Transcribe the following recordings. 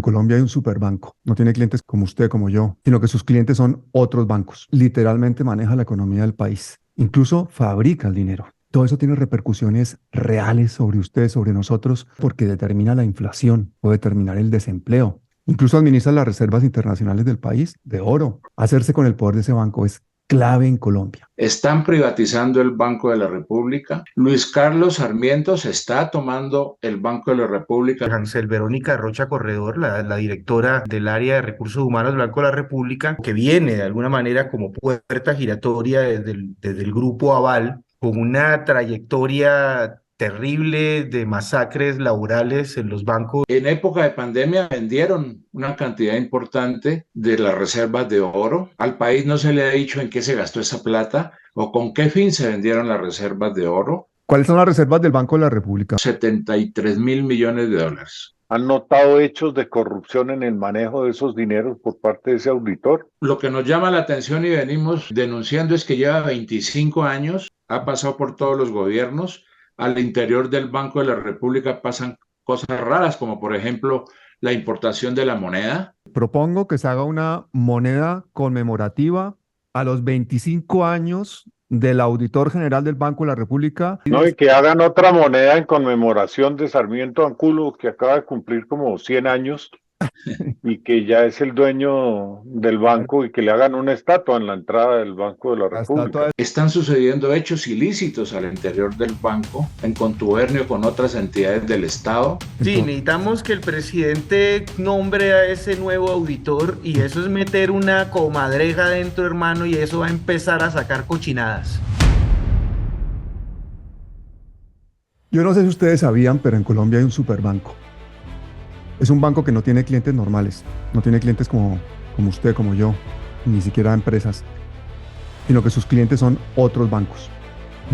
Colombia hay un superbanco. No tiene clientes como usted, como yo, sino que sus clientes son otros bancos. Literalmente maneja la economía del país. Incluso fabrica el dinero. Todo eso tiene repercusiones reales sobre usted, sobre nosotros, porque determina la inflación o determinar el desempleo. Incluso administra las reservas internacionales del país de oro. Hacerse con el poder de ese banco es clave en Colombia. Están privatizando el Banco de la República. Luis Carlos Sarmiento se está tomando el Banco de la República. Hansel Verónica Rocha Corredor, la directora del área de recursos humanos del Banco de la República, que viene de alguna manera como puerta giratoria desde el Grupo Aval, con una trayectoria terrible de masacres laborales en los bancos. En época de pandemia vendieron una cantidad importante de las reservas de oro. Al país no se le ha dicho en qué se gastó esa plata o con qué fin se vendieron las reservas de oro. ¿Cuáles son las reservas del Banco de la República? 73.000 millones de dólares. ¿Han notado hechos de corrupción en el manejo de esos dineros por parte de ese auditor? Lo que nos llama la atención y venimos denunciando es que lleva 25 años, ha pasado por todos los gobiernos. Al interior del Banco de la República pasan cosas raras, como por ejemplo la importación de la moneda. Propongo que se haga una moneda conmemorativa a los 25 años del auditor general del Banco de la República. No, y que hagan otra moneda en conmemoración de Sarmiento Angulo, que acaba de cumplir como 100 años y que ya es el dueño del banco, y que le hagan una estatua en la entrada del Banco de la La República. estatua Están sucediendo hechos ilícitos al interior del banco en contubernio con otras entidades del Estado. Sí, necesitamos que el presidente nombre a ese nuevo auditor, y eso es meter una comadreja dentro, hermano, y eso va a empezar a sacar cochinadas. Yo no sé si ustedes sabían, pero en Colombia hay un superbanco. Es un banco que no tiene clientes normales, no tiene clientes como usted, como yo, ni siquiera empresas, sino que sus clientes son otros bancos.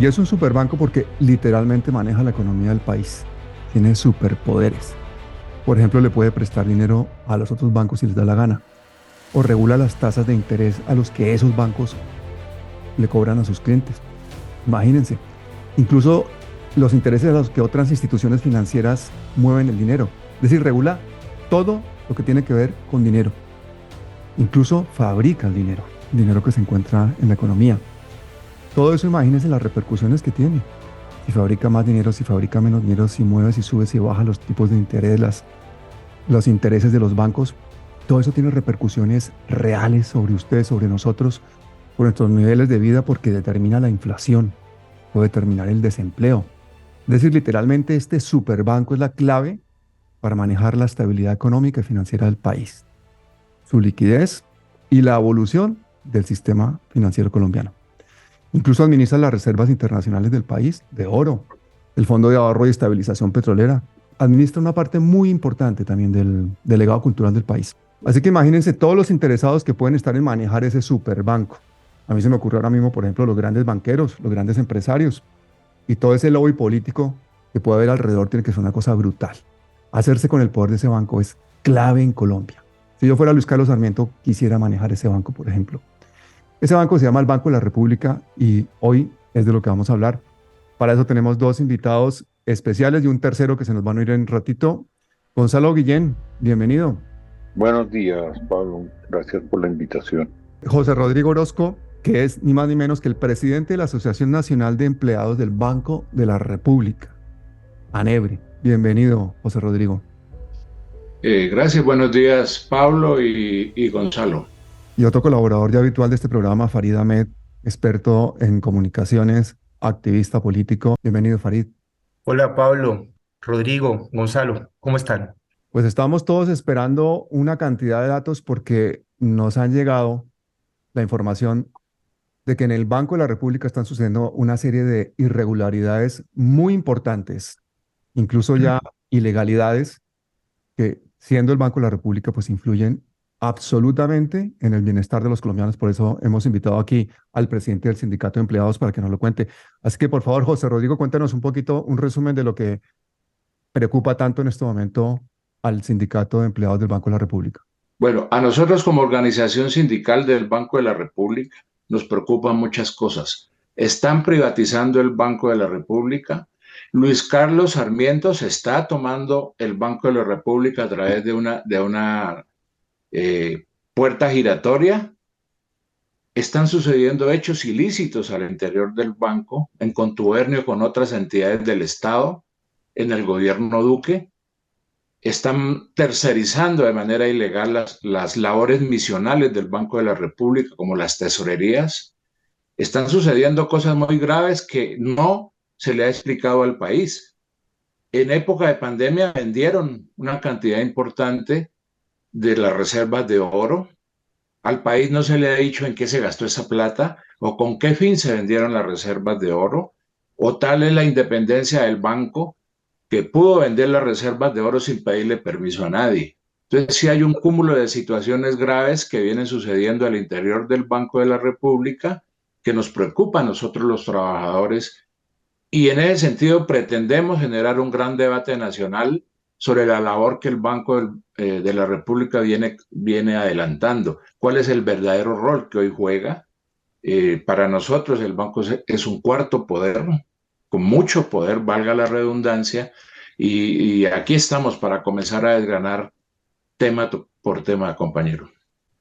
Y es un superbanco porque literalmente maneja la economía del país. Tiene superpoderes. Por ejemplo, le puede prestar dinero a los otros bancos si les da la gana. O regula las tasas de interés a los que esos bancos le cobran a sus clientes. Imagínense. Incluso los intereses a los que otras instituciones financieras mueven el dinero. Es decir, regula todo lo que tiene que ver con dinero. Incluso fabrica el dinero que se encuentra en la economía. Todo eso, imagínense las repercusiones que tiene. Si fabrica más dinero, si fabrica menos dinero, si mueve, si sube, si baja los tipos de interés, los intereses de los bancos, todo eso tiene repercusiones reales sobre ustedes, sobre nosotros, por nuestros niveles de vida, porque determina la inflación, puede determinar el desempleo. Es decir, literalmente este superbanco es la clave para manejar la estabilidad económica y financiera del país, su liquidez y la evolución del sistema financiero colombiano. Incluso administra las reservas internacionales del país de oro, el Fondo de Ahorro y Estabilización Petrolera. Administra una parte muy importante también del legado cultural del país. Así que imagínense todos los interesados que pueden estar en manejar ese superbanco. A mí se me ocurre ahora mismo, por ejemplo, los grandes banqueros, los grandes empresarios y todo ese lobby político que puede haber alrededor. Tiene que ser una cosa brutal. Hacerse con el poder de ese banco es clave en Colombia. Si yo fuera Luis Carlos Sarmiento, quisiera manejar ese banco, por ejemplo. Ese banco se llama el Banco de la República y hoy es de lo que vamos a hablar. Para eso tenemos dos invitados especiales y un tercero que se nos van a ir en un ratito. Gonzalo Guillén, bienvenido. Buenos días, Pablo. Gracias por la invitación. José Rodrigo Orozco, que es ni más ni menos que el presidente de la Asociación Nacional de Empleados del Banco de la República, ANEBRE. Bienvenido, José Rodrigo. Gracias, buenos días, Pablo y Gonzalo. Y otro colaborador ya habitual de este programa, Farid Ahmed, experto en comunicaciones, activista político. Bienvenido, Farid. Hola, Pablo, Rodrigo, Gonzalo, ¿cómo están? Pues estamos todos esperando una cantidad de datos porque nos han llegado la información de que en el Banco de la República están sucediendo una serie de irregularidades muy importantes, incluso ya ilegalidades que, siendo el Banco de la República, pues influyen absolutamente en el bienestar de los colombianos. Por eso hemos invitado aquí al presidente del Sindicato de Empleados para que nos lo cuente. Así que, por favor, José Rodrigo, cuéntanos un poquito, un resumen de lo que preocupa tanto en este momento al Sindicato de Empleados del Banco de la República. Bueno, a nosotros como organización sindical del Banco de la República nos preocupan muchas cosas. Están privatizando el Banco de la República. Luis Carlos Sarmiento se está tomando el Banco de la República a través de una puerta giratoria. Están sucediendo hechos ilícitos al interior del banco, en contubernio con otras entidades del Estado, en el gobierno Duque. Están tercerizando de manera ilegal las labores misionales del Banco de la República, como las tesorerías. Están sucediendo cosas muy graves que no se le ha explicado al país. En época de pandemia vendieron una cantidad importante de las reservas de oro. Al país no se le ha dicho en qué se gastó esa plata o con qué fin se vendieron las reservas de oro, o tal es la independencia del banco que pudo vender las reservas de oro sin pedirle permiso a nadie. Entonces, sí hay un cúmulo de situaciones graves que vienen sucediendo al interior del Banco de la República que nos preocupa a nosotros los trabajadores, y en ese sentido pretendemos generar un gran debate nacional sobre la labor que el Banco de la República viene adelantando. ¿Cuál es el verdadero rol que hoy juega? Para nosotros el banco es un cuarto poder, con mucho poder, valga la redundancia, y aquí estamos para comenzar a desgranar tema por tema, compañero.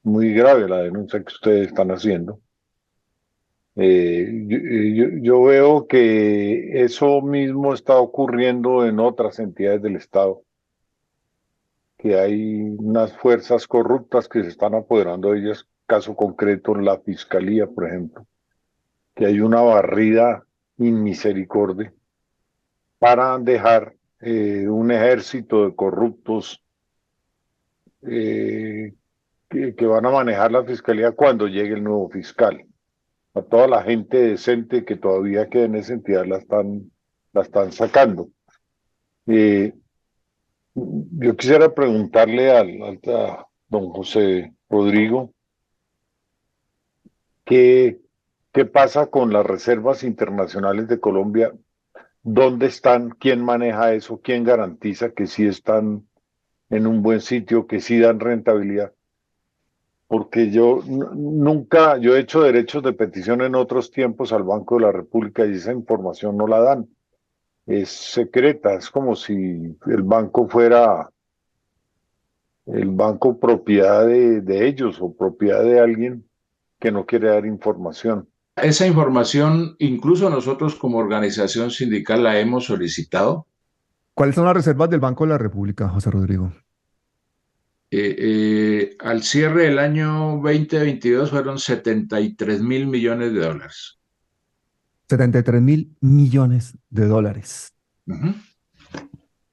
Muy grave la denuncia que ustedes están haciendo. Yo veo que eso mismo está ocurriendo en otras entidades del Estado, que hay unas fuerzas corruptas que se están apoderando de ellas, caso concreto la Fiscalía, por ejemplo, que hay una barrida inmisericordia para dejar un ejército de corruptos que van a manejar la Fiscalía cuando llegue el nuevo fiscal. A toda la gente decente que todavía queda en esa entidad la están sacando. Yo quisiera preguntarle a don José Rodrigo, ¿qué pasa con las reservas internacionales de Colombia? ¿Dónde están? ¿Quién maneja eso? ¿Quién garantiza que sí están en un buen sitio, que sí dan rentabilidad? Porque yo nunca, yo he hecho derechos de petición en otros tiempos al Banco de la República y esa información no la dan. Es secreta, es como si el banco fuera el banco propiedad de ellos o propiedad de alguien que no quiere dar información. Esa información, incluso nosotros como organización sindical la hemos solicitado. ¿Cuáles son las reservas del Banco de la República, José Rodrigo? Al cierre del año 2022 fueron 73 mil millones de dólares. 73.000 millones de dólares. Uh-huh.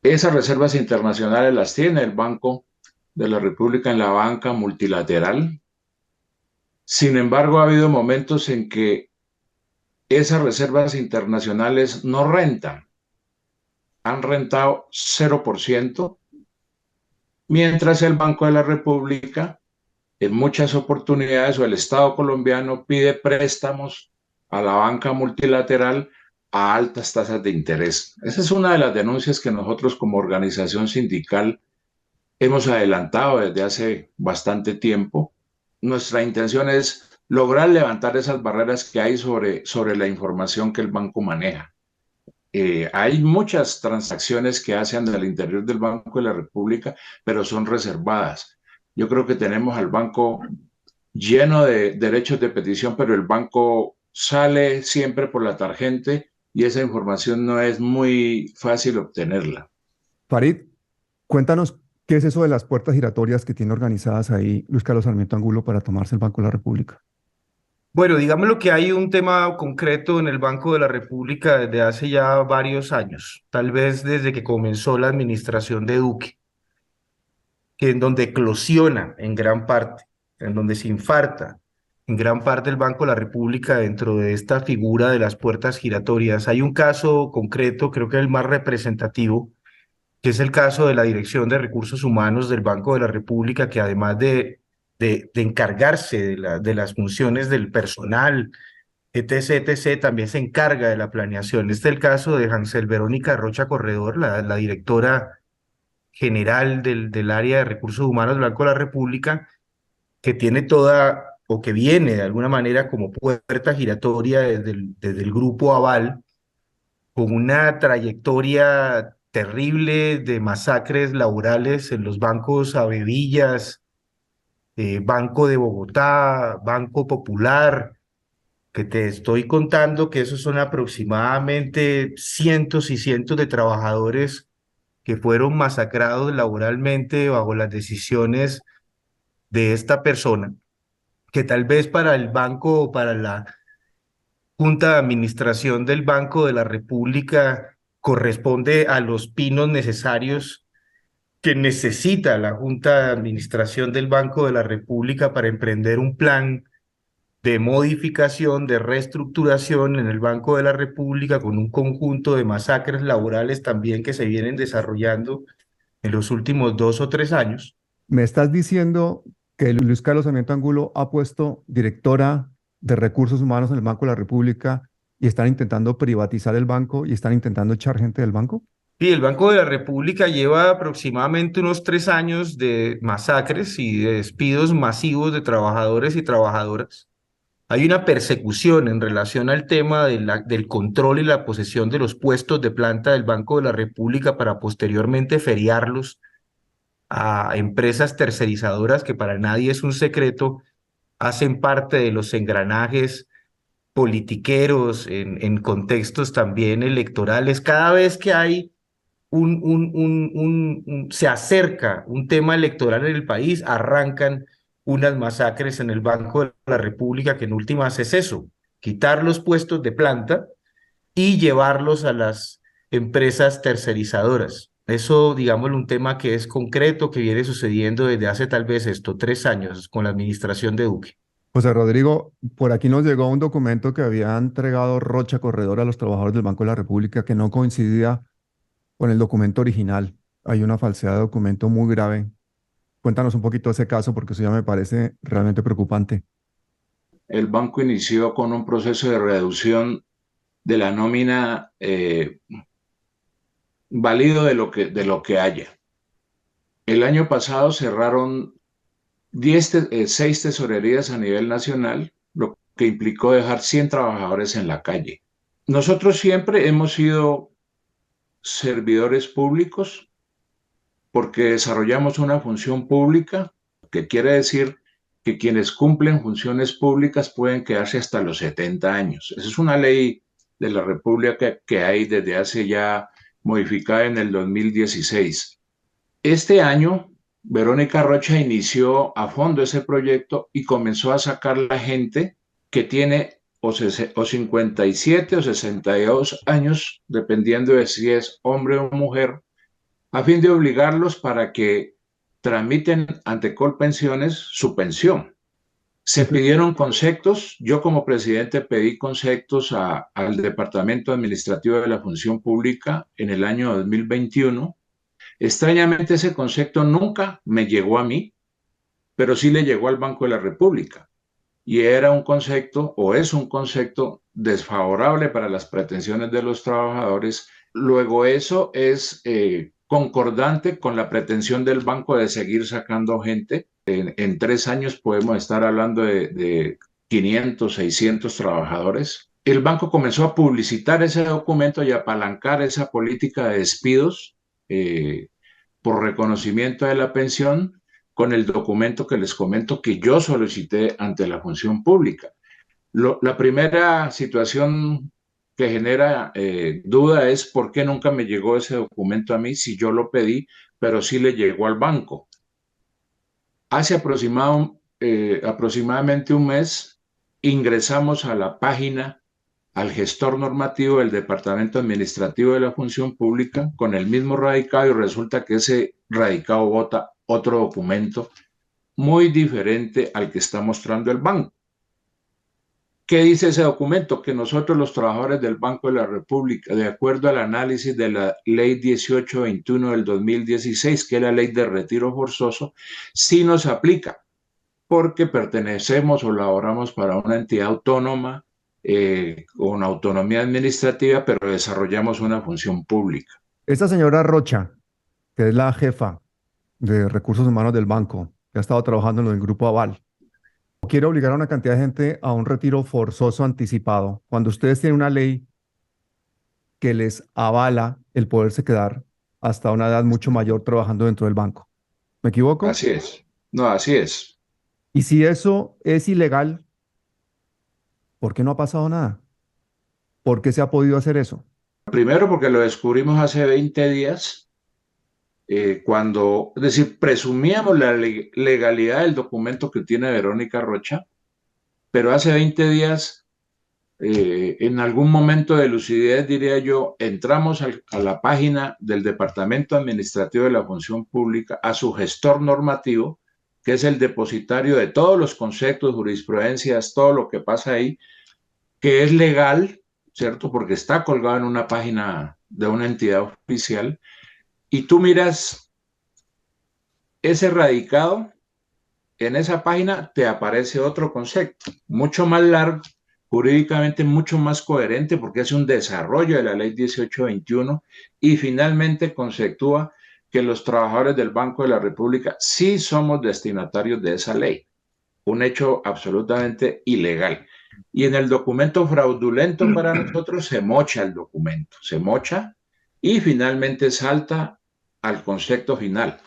Esas reservas internacionales las tiene el Banco de la República en la banca multilateral. Sin embargo, ha habido momentos en que esas reservas internacionales no rentan. Han rentado 0%, mientras el Banco de la República, en muchas oportunidades, o el Estado colombiano pide préstamos a la banca multilateral a altas tasas de interés. Esa es una de las denuncias que nosotros como organización sindical hemos adelantado desde hace bastante tiempo. Nuestra intención es lograr levantar esas barreras que hay sobre la información que el banco maneja. Hay muchas transacciones que hacen al interior del Banco de la República, pero son reservadas. Yo creo que tenemos al banco lleno de derechos de petición, pero el banco sale siempre por la tangente y esa información no es muy fácil obtenerla. Farid, cuéntanos qué es eso de las puertas giratorias que tiene organizadas ahí Luis Carlos Sarmiento Angulo para tomarse el Banco de la República. Bueno, digámoslo que hay un tema concreto en el Banco de la República desde hace ya varios años, tal vez desde que comenzó la administración de Duque, que en donde eclosiona en gran parte, en donde se infarta en gran parte el Banco de la República dentro de esta figura de las puertas giratorias. Hay un caso concreto, creo que el más representativo, que es el caso de la Dirección de Recursos Humanos del Banco de la República, que además de encargarse de las funciones del personal, etc., también se encarga de la planeación. Este es el caso de Hansel Verónica Rocha Corredor, la directora general del área de recursos humanos del Banco de la República, que tiene toda, o que viene de alguna manera como puerta giratoria desde el grupo Aval, con una trayectoria terrible de masacres laborales en los bancos Avevillas, Banco de Bogotá, Banco Popular, que te estoy contando que esos son aproximadamente cientos y cientos de trabajadores que fueron masacrados laboralmente bajo las decisiones de esta persona, que tal vez para el banco o para la Junta de Administración del Banco de la República corresponde a los pinos necesarios que necesita la Junta de Administración del Banco de la República para emprender un plan de modificación, de reestructuración en el Banco de la República con un conjunto de masacres laborales también que se vienen desarrollando en los últimos 2 o 3 años. Me estás diciendo que Luis Carlos Sarmiento Angulo ha puesto directora de recursos humanos en el Banco de la República y están intentando privatizar el banco y están intentando echar gente del banco. Y el Banco de la República lleva aproximadamente unos 3 años de masacres y de despidos masivos de trabajadores y trabajadoras. Hay una persecución en relación al tema del control y la posesión de los puestos de planta del Banco de la República para posteriormente feriarlos a empresas tercerizadoras que para nadie es un secreto, hacen parte de los engranajes politiqueros en contextos también electorales. Cada vez que hay se acerca un tema electoral en el país, arrancan unas masacres en el Banco de la República, que en últimas es eso, quitar los puestos de planta y llevarlos a las empresas tercerizadoras. Eso, digámoslo, un tema que es concreto, que viene sucediendo desde hace tal vez 3 años con la administración de Duque. José Rodrigo, por aquí nos llegó un documento que había entregado Rocha Corredor a los trabajadores del Banco de la República que no coincidía con el documento original. Hay una falsedad de documento muy grave. Cuéntanos un poquito de ese caso porque eso ya me parece realmente preocupante. El banco inició con un proceso de reducción de la nómina válido de lo que haya. El año pasado cerraron 6 tesorerías a nivel nacional, lo que implicó dejar 100 trabajadores en la calle. Nosotros siempre hemos sido servidores públicos porque desarrollamos una función pública, que quiere decir que quienes cumplen funciones públicas pueden quedarse hasta los 70 años. Esa es una ley de la República que hay desde hace ya modificada en el 2016. Este año, Verónica Rocha inició a fondo ese proyecto y comenzó a sacar la gente que tiene o 57 o 62 años, dependiendo de si es hombre o mujer, a fin de obligarlos para que tramiten ante Colpensiones su pensión. Se pidieron conceptos, yo como presidente pedí conceptos al Departamento Administrativo de la Función Pública en el año 2021. Extrañamente ese concepto nunca me llegó a mí, pero sí le llegó al Banco de la República. Y era un concepto, o es un concepto desfavorable para las pretensiones de los trabajadores. Luego eso es concordante con la pretensión del banco de seguir sacando gente. En 3 años podemos estar hablando de 500, 600 trabajadores. El banco comenzó a publicitar ese documento y a apalancar esa política de despidos por reconocimiento de la pensión con el documento que les comento que yo solicité ante la función pública. La primera situación que genera duda es por qué nunca me llegó ese documento a mí si yo lo pedí, pero sí le llegó al banco. Hace aproximadamente un mes ingresamos a la página, al gestor normativo del Departamento Administrativo de la Función Pública con el mismo radicado y resulta que ese radicado vota otro documento muy diferente al que está mostrando el banco. ¿Qué dice ese documento? Que nosotros los trabajadores del Banco de la República, de acuerdo al análisis de la Ley 1821 del 2016, que es la Ley de Retiro Forzoso, sí nos aplica, porque pertenecemos o laboramos para una entidad autónoma con autonomía administrativa, pero desarrollamos una función pública. Esta señora Rocha, que es la jefa de recursos humanos del banco, que ha estado trabajando en lo del Grupo Aval, quiere obligar a una cantidad de gente a un retiro forzoso anticipado, cuando ustedes tienen una ley que les avala el poderse quedar hasta una edad mucho mayor trabajando dentro del banco. ¿Me equivoco? Así es. No, así es. Y si eso es ilegal, ¿por qué no ha pasado nada? ¿Por qué se ha podido hacer eso? Primero porque lo descubrimos hace 20 días, cuando, es decir, presumíamos la legalidad del documento que tiene Verónica Rocha, pero hace 20 días, en algún momento de lucidez, diría yo, entramos a la página del Departamento Administrativo de la Función Pública, a su gestor normativo, que es el depositario de todos los conceptos, jurisprudencias, todo lo que pasa ahí, que es legal, ¿cierto? Porque está colgado en una página de una entidad oficial, y tú miras ese radicado, en esa página te aparece otro concepto, mucho más largo, jurídicamente mucho más coherente, porque es un desarrollo de la ley 1821 y finalmente conceptúa que los trabajadores del Banco de la República sí somos destinatarios de esa ley, un hecho absolutamente ilegal. Y en el documento fraudulento para nosotros se mocha el documento, se mocha y finalmente salta al concepto final.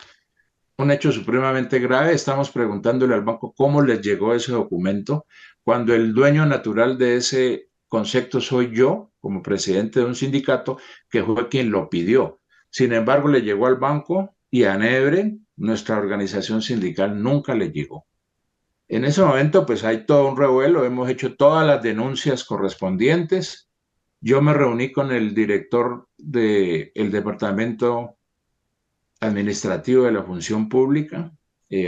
Un hecho supremamente grave. Estamos preguntándole al banco cómo les llegó ese documento, cuando el dueño natural de ese concepto soy yo, como presidente de un sindicato, que fue quien lo pidió. Sin embargo, le llegó al banco y a Nebre, nuestra organización sindical, nunca le llegó. En ese momento, pues hay todo un revuelo, hemos hecho todas las denuncias correspondientes. Yo me reuní con el director del departamento administrativo de la función pública,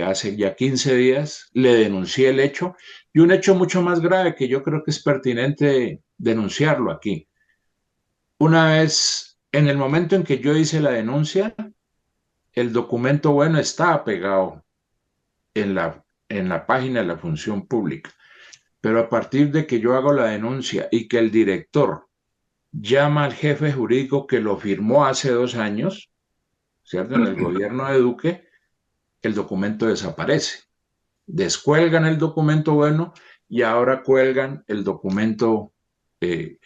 hace ya 15 días, le denuncié el hecho, y un hecho mucho más grave que yo creo que es pertinente denunciarlo aquí. Una vez, en el momento en que yo hice la denuncia, el documento bueno estaba pegado en la página de la función pública, pero a partir de que yo hago la denuncia y que el director llama al jefe jurídico que lo firmó hace 2 años, ¿cierto? En el gobierno de Duque, el documento desaparece. Descuelgan el documento bueno y ahora cuelgan el documento que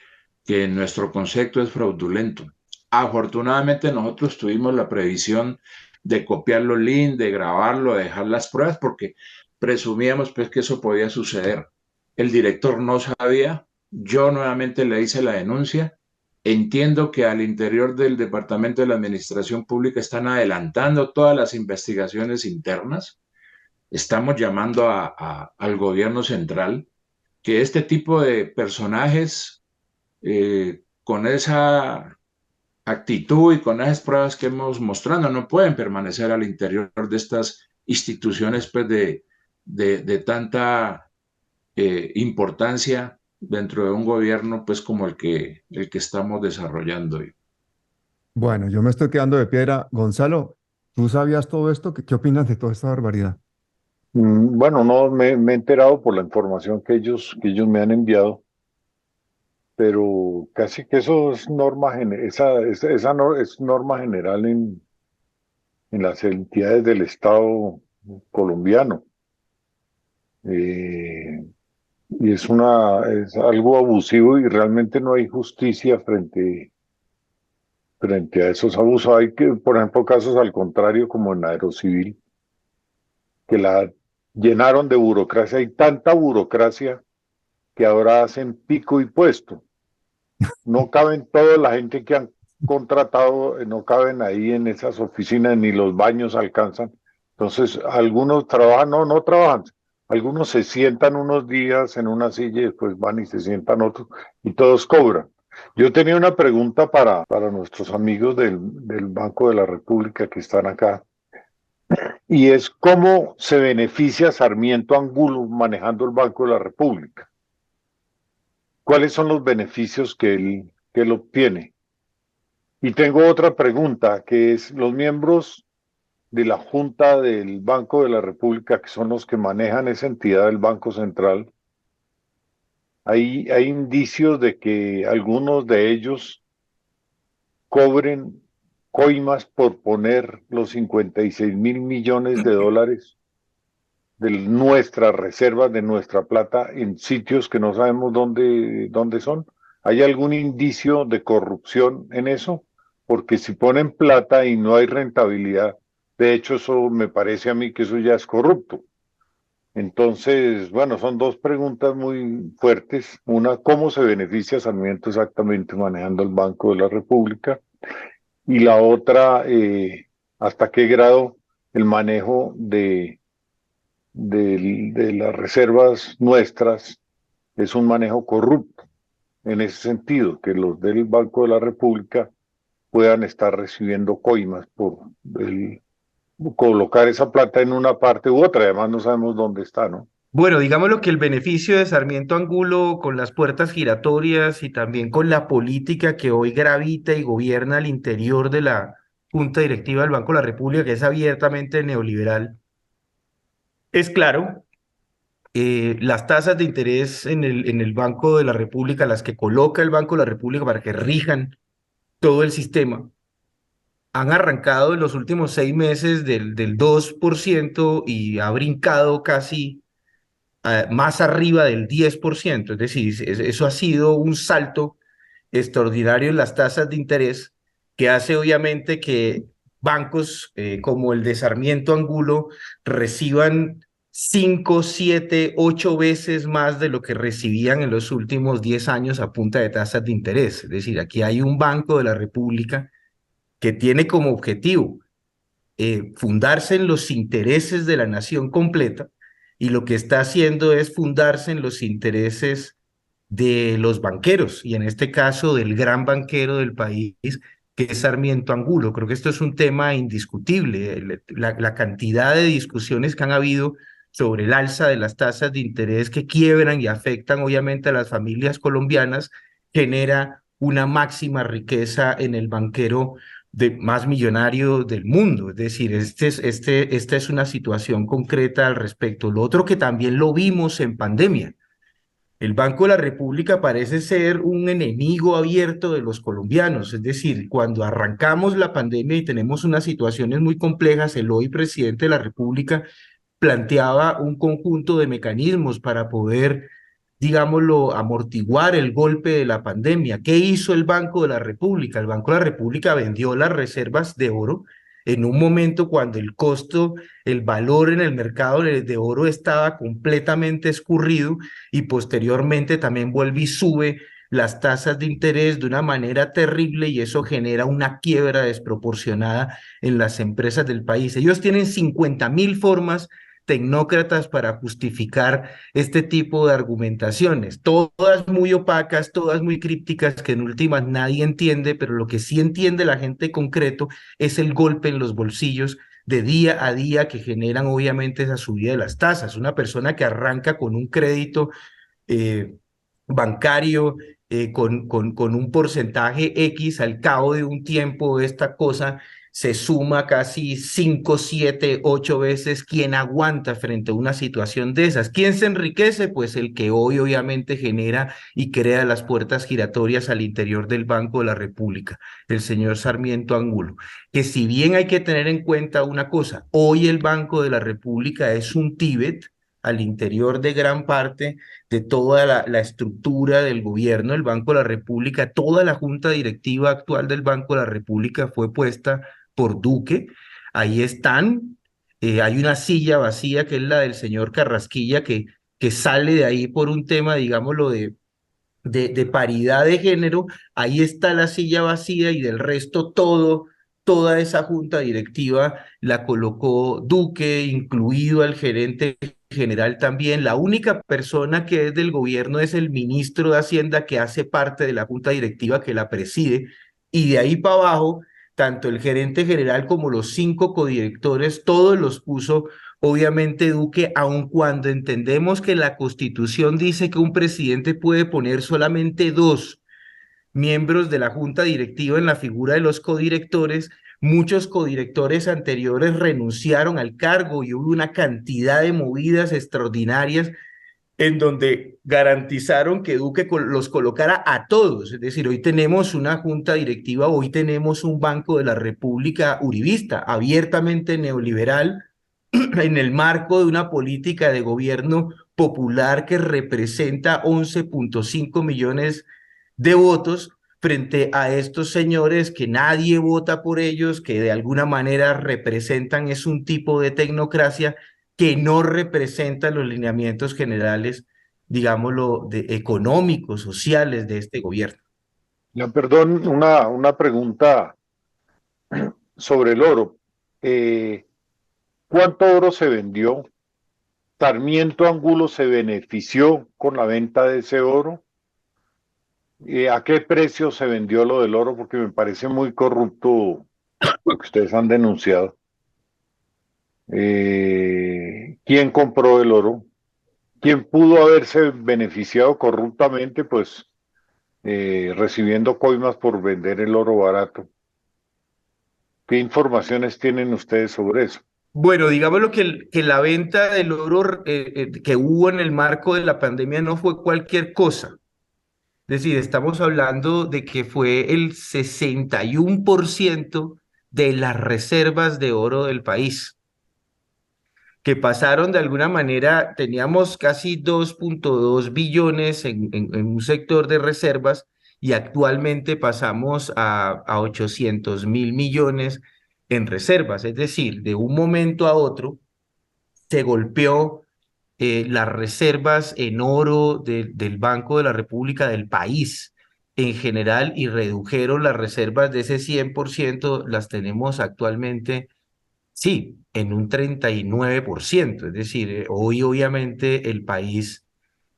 en nuestro concepto es fraudulento. Afortunadamente nosotros tuvimos la previsión de copiar los links, de grabarlo, de dejar las pruebas, porque presumíamos pues que eso podía suceder. El director no sabía, yo nuevamente le hice la denuncia. Entiendo que al interior del Departamento de la Administración Pública están adelantando todas las investigaciones internas. Estamos llamando al gobierno central que este tipo de personajes, con esa actitud y con esas pruebas que hemos mostrado, no pueden permanecer al interior de estas instituciones pues, de tanta importancia dentro de un gobierno pues, como el que estamos desarrollando hoy. Bueno, yo me estoy quedando de piedra. Gonzalo, ¿tú sabías todo esto? ¿Qué opinas de toda esta barbaridad? Bueno, no me he enterado por la información que ellos me han enviado, pero casi que eso es norma, es norma general en las entidades del Estado colombiano. Eh, y es algo abusivo y realmente no hay justicia frente a esos abusos. Hay que, por ejemplo, casos al contrario, como en Aerocivil, que la llenaron de burocracia. Hay tanta burocracia que ahora hacen pico y puesto. No caben toda la gente que han contratado, no caben ahí en esas oficinas, ni los baños alcanzan. Entonces, algunos trabajan, no trabajan. Algunos se sientan unos días en una silla y después van y se sientan otros y todos cobran. Yo tenía una pregunta para nuestros amigos del Banco de la República que están acá, y es cómo se beneficia Sarmiento Angulo manejando el Banco de la República. ¿Cuáles son los beneficios que él obtiene? Y tengo otra pregunta, que es los miembros de la Junta del Banco de la República, que son los que manejan esa entidad del Banco Central, hay indicios de que algunos de ellos cobren coimas por poner los 56.000 millones de dólares de nuestras reservas, de nuestra plata, en sitios que no sabemos dónde son. ¿Hay algún indicio de corrupción en eso? Porque si ponen plata y no hay rentabilidad, de hecho eso me parece a mí que eso ya es corrupto. Entonces, bueno, son dos preguntas muy fuertes. Una, ¿cómo se beneficia Sarmiento exactamente manejando el Banco de la República? Y la otra, ¿hasta qué grado el manejo de las reservas nuestras es un manejo corrupto? En ese sentido, que los del Banco de la República puedan estar recibiendo coimas por colocar esa plata en una parte u otra. Además, no sabemos dónde está, ¿no? Bueno, digámoslo que el beneficio de Sarmiento Angulo con las puertas giratorias y también con la política que hoy gravita y gobierna al interior de la Junta Directiva del Banco de la República, que es abiertamente neoliberal, es claro. Las tasas de interés en el Banco de la República, las que coloca el Banco de la República para que rijan todo el sistema, han arrancado en los últimos 6 meses del 2% y ha brincado casi más arriba del 10%. Es decir, eso ha sido un salto extraordinario en las tasas de interés que hace obviamente que bancos como el de Sarmiento Angulo reciban 5, 7, 8 veces más de lo que recibían en los últimos 10 años a punta de tasas de interés. Es decir, aquí hay un Banco de la República que tiene como objetivo fundarse en los intereses de la nación completa, y lo que está haciendo es fundarse en los intereses de los banqueros, y en este caso del gran banquero del país, que es Sarmiento Angulo. Creo que esto es un tema indiscutible. La cantidad de discusiones que han habido sobre el alza de las tasas de interés que quiebran y afectan obviamente a las familias colombianas genera una máxima riqueza en el banquero más millonario del mundo. Es decir, esta es una situación concreta al respecto. Lo otro que también lo vimos en pandemia. El Banco de la República parece ser un enemigo abierto de los colombianos. Es decir, cuando arrancamos la pandemia y tenemos unas situaciones muy complejas, el hoy presidente de la República planteaba un conjunto de mecanismos para poder, digámoslo, amortiguar el golpe de la pandemia. ¿Qué hizo el Banco de la República? El Banco de la República vendió las reservas de oro en un momento cuando el costo, el valor en el mercado de oro estaba completamente escurrido, y posteriormente también vuelve y sube las tasas de interés de una manera terrible, y eso genera una quiebra desproporcionada en las empresas del país. Ellos tienen 50.000 formas tecnócratas para justificar este tipo de argumentaciones, todas muy opacas, todas muy crípticas, que en últimas nadie entiende, pero lo que sí entiende la gente concreto es el golpe en los bolsillos de día a día que generan obviamente esa subida de las tasas. Una persona que arranca con un crédito eh, bancario con un porcentaje X, al cabo de un tiempo esta cosa se suma casi 5, 7, 8 veces. ¿Quién aguanta frente a una situación de esas? ¿Quién se enriquece? Pues el que hoy obviamente genera y crea las puertas giratorias al interior del Banco de la República, el señor Sarmiento Angulo. Que si bien hay que tener en cuenta una cosa, hoy el Banco de la República es un Tíbet al interior de gran parte de toda la estructura del gobierno. El Banco de la República, toda la junta directiva actual del Banco de la República fue puesta por Duque. Ahí están. Hay una silla vacía que es la del señor Carrasquilla, que sale de ahí por un tema, digámoslo, de paridad de género. Ahí está la silla vacía, y del resto toda esa junta directiva la colocó Duque, incluido al gerente general también. La única persona que es del gobierno es el ministro de Hacienda, que hace parte de la junta directiva que la preside, y de ahí para abajo, tanto el gerente general como los 5 codirectores, todos los puso obviamente Duque, aun cuando entendemos que la Constitución dice que un presidente puede poner solamente 2 miembros de la junta directiva en la figura de los codirectores. Muchos codirectores anteriores renunciaron al cargo y hubo una cantidad de movidas extraordinarias en donde garantizaron que Duque los colocara a todos. Es decir, hoy tenemos una junta directiva, hoy tenemos un Banco de la República uribista, abiertamente neoliberal, en el marco de una política de gobierno popular que representa 11.5 millones de votos frente a estos señores que nadie vota por ellos, que de alguna manera representan, es un tipo de tecnocracia que no representa los lineamientos generales, digámoslo, económicos, sociales de este gobierno. Ya, perdón, una pregunta sobre el oro. ¿Cuánto oro se vendió? ¿Sarmiento Angulo se benefició con la venta de ese oro? ¿A qué precio se vendió lo del oro? Porque me parece muy corrupto lo que ustedes han denunciado. ¿Quién compró el oro? ¿Quién pudo haberse beneficiado corruptamente? Pues recibiendo coimas por vender el oro barato. ¿Qué informaciones tienen ustedes sobre eso? Bueno, digámoslo que la venta del oro que hubo en el marco de la pandemia no fue cualquier cosa. Es decir, estamos hablando de que fue el 61% de las reservas de oro del país, que pasaron de alguna manera, teníamos casi 2.2 billones en un sector de reservas y actualmente pasamos a 800.000 millones en reservas. Es decir, de un momento a otro se golpeó las reservas en oro del Banco de la República del país en general y redujeron las reservas de ese 100%, las tenemos actualmente, sí, en un 39%. Es decir, hoy obviamente el país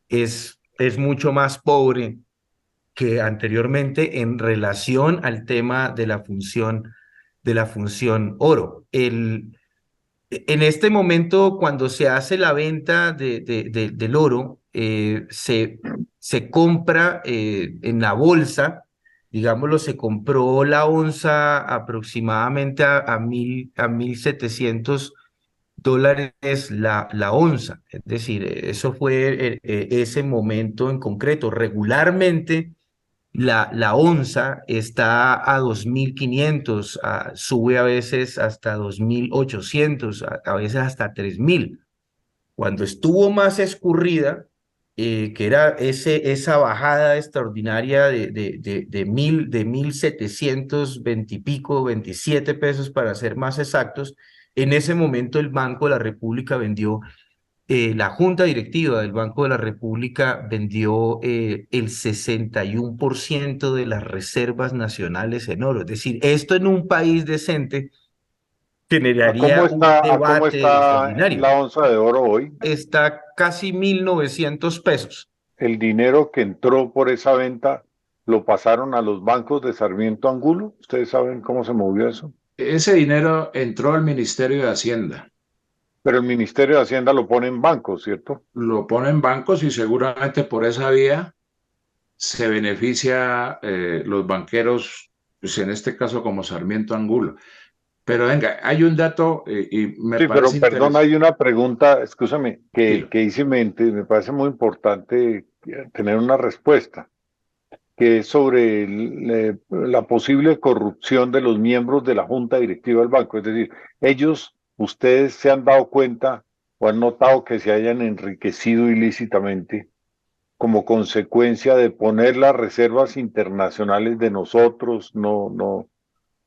es mucho más pobre que anteriormente en relación al tema de la función oro. En este momento, cuando se hace la venta del oro, se compra en la bolsa, digámoslo, se compró la onza aproximadamente a 1.700 dólares la onza. Es decir, eso fue ese momento en concreto. Regularmente, la onza está a 2.500, sube a veces hasta 2.800, a veces hasta 3.000. Cuando estuvo más escurrida, que era esa bajada extraordinaria de 1.720 y pico, 27 pesos para ser más exactos, en ese momento el Banco de la República vendió la Junta Directiva del Banco de la República vendió el 61% de las reservas nacionales en oro. Es decir, esto en un país decente generaría un A cómo debate está extraordinario. la onza de oro hoy? Está casi 1.900 pesos. El dinero que entró por esa venta lo pasaron a los bancos de Sarmiento Angulo. ¿Ustedes saben cómo se movió eso? Ese dinero entró al Ministerio de Hacienda. Pero el Ministerio de Hacienda lo pone en bancos, ¿cierto? Lo pone en bancos y seguramente por esa vía se beneficia los banqueros, pues en este caso como Sarmiento Angulo. Pero venga, hay un dato y me Sí, pero parece perdón, interesante. hay una pregunta, escúchame, Dilo. que hice mente, me parece muy importante tener una respuesta, que es sobre la posible corrupción de los miembros de la Junta Directiva del banco. Es decir, ellos, ustedes se han dado cuenta o han notado que se hayan enriquecido ilícitamente como consecuencia de poner las reservas internacionales de nosotros, no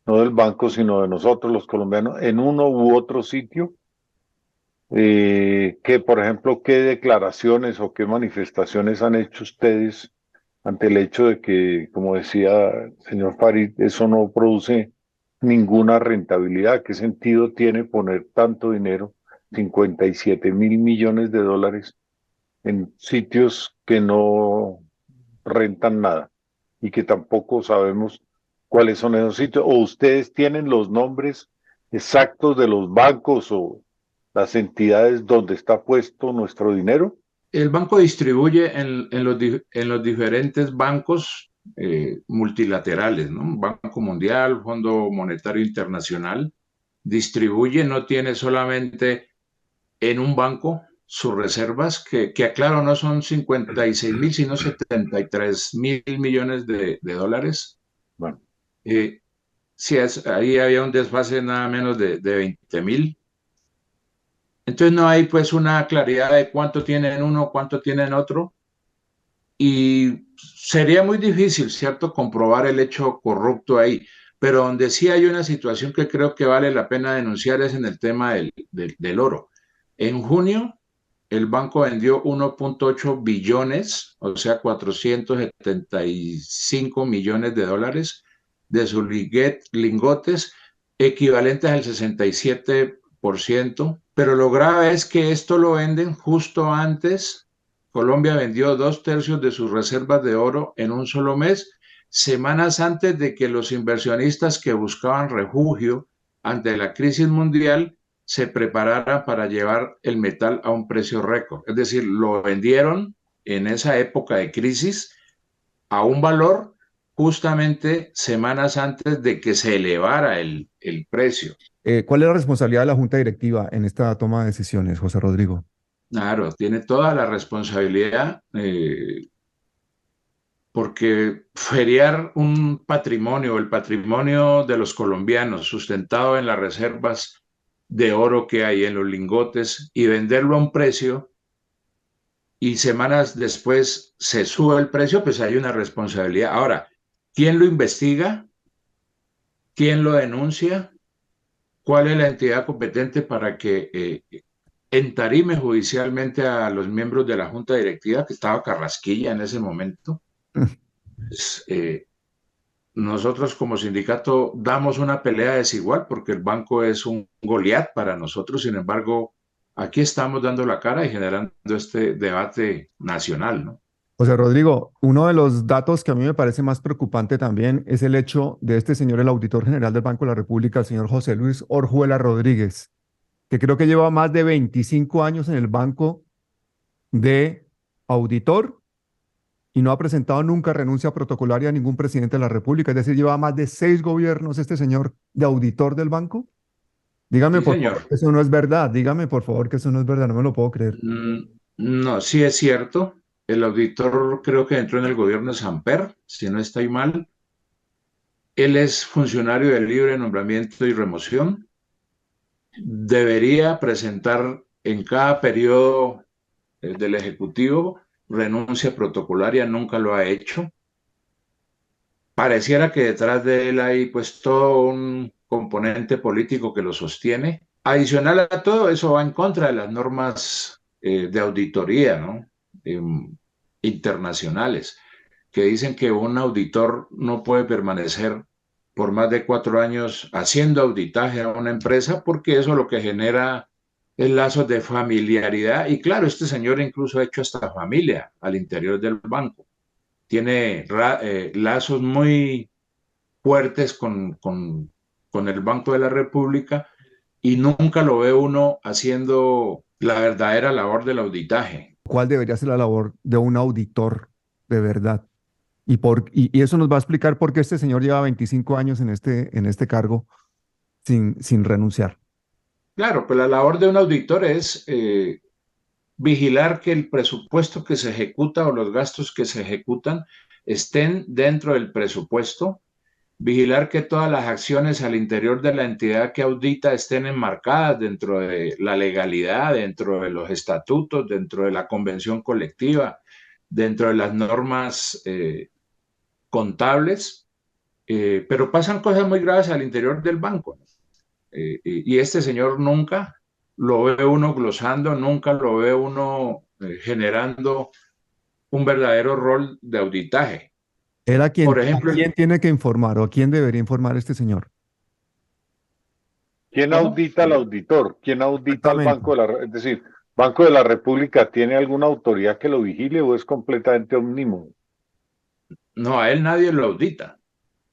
del banco, sino de nosotros los colombianos, en uno u otro sitio. Que, por ejemplo, qué declaraciones o qué manifestaciones han hecho ustedes ante el hecho de que, como decía el señor Farid, eso no produce ninguna rentabilidad. ¿Qué sentido tiene poner tanto dinero, 57.000 millones de dólares, en sitios que no rentan nada y que tampoco sabemos cuáles son esos sitios? ¿O ustedes tienen los nombres exactos de los bancos o las entidades donde está puesto nuestro dinero? El banco distribuye en los diferentes bancos multilaterales, ¿no? Banco Mundial, Fondo Monetario Internacional, distribuye, no tiene solamente en un banco sus reservas, que aclaro, no son 56.000, sino 73.000 millones de dólares. Bueno, Sí, ahí había un desfase nada menos de 20.000. Entonces no hay pues una claridad de cuánto tienen uno, cuánto tienen otro. y sería muy difícil, ¿cierto?, comprobar el hecho corrupto ahí. Pero donde sí hay una situación que creo que vale la pena denunciar es en el tema del oro. En junio, el banco vendió 1.8 billones, o sea, 475 millones de dólares de sus lingotes, equivalentes al 67%. Pero lo grave es que esto lo venden justo antes. Colombia vendió 2/3 de sus reservas de oro en un solo mes, semanas antes de que los inversionistas que buscaban refugio ante la crisis mundial se prepararan para llevar el metal a un precio récord. Es decir, lo vendieron en esa época de crisis a un valor justamente semanas antes de que se elevara el precio. ¿Cuál es la responsabilidad de la Junta Directiva en esta toma de decisiones, José Rodrigo? Claro, tiene toda la responsabilidad porque feriar un patrimonio, el patrimonio de los colombianos sustentado en las reservas de oro que hay en los lingotes y venderlo a un precio y semanas después se sube el precio, pues hay una responsabilidad. Ahora, ¿quién lo investiga? ¿Quién lo denuncia? ¿Cuál es la entidad competente para que entarime judicialmente a los miembros de la Junta Directiva, que estaba Carrasquilla en ese momento? Pues, nosotros como sindicato damos una pelea desigual porque el banco es un Goliat para nosotros, sin embargo, aquí estamos dando la cara y generando este debate nacional, ¿no? José Rodrigo, uno de los datos que a mí me parece más preocupante también es el hecho de este señor, el auditor general del Banco de la República, el señor José Luis Orjuela Rodríguez, que creo que lleva más de 25 años en el banco de auditor y no ha presentado nunca renuncia protocolaria a ningún presidente de la República. Es decir, lleva más de 6 gobiernos este señor de auditor del banco. Dígame, Sí, por favor, señor. que eso no es verdad. Dígame, por favor, que eso no es verdad. No me lo puedo creer. No, sí es cierto. El auditor creo que entró en el gobierno de Samper, si no estoy mal. Él es funcionario de libre nombramiento y remoción. Debería presentar en cada periodo del Ejecutivo renuncia protocolaria, nunca lo ha hecho. Pareciera que detrás de él hay pues todo un componente político que lo sostiene. Adicional a todo, eso va en contra de las normas de auditoría, ¿no? Internacionales, que dicen que un auditor no puede permanecer por más de 4 años haciendo auditaje a una empresa porque eso lo que genera es lazos de familiaridad. Y claro, este señor incluso ha hecho hasta familia al interior del banco. Tiene lazos muy fuertes con el Banco de la República y nunca lo ve uno haciendo la verdadera labor del auditaje. ¿Cuál debería ser la labor de un auditor de verdad? Y eso nos va a explicar por qué este señor lleva 25 años en este cargo sin renunciar. Claro, pues la labor de un auditor es vigilar que el presupuesto que se ejecuta o los gastos que se ejecutan estén dentro del presupuesto, vigilar que todas las acciones al interior de la entidad que audita estén enmarcadas dentro de la legalidad, dentro de los estatutos, dentro de la convención colectiva, dentro de las normas contables, pero pasan cosas muy graves al interior del banco. Y este señor nunca lo ve uno glosando, nunca lo ve uno generando un verdadero rol de auditaje. ¿Él Por a ejemplo, quién tiene que informar o a quién debería informar este señor? ¿Quién ¿cómo? audita al auditor? ¿Quién audita al Exactamente. Banco de es decir, ¿Banco de la República tiene alguna autoridad que lo vigile o es completamente omnímodo? No, a él nadie lo audita.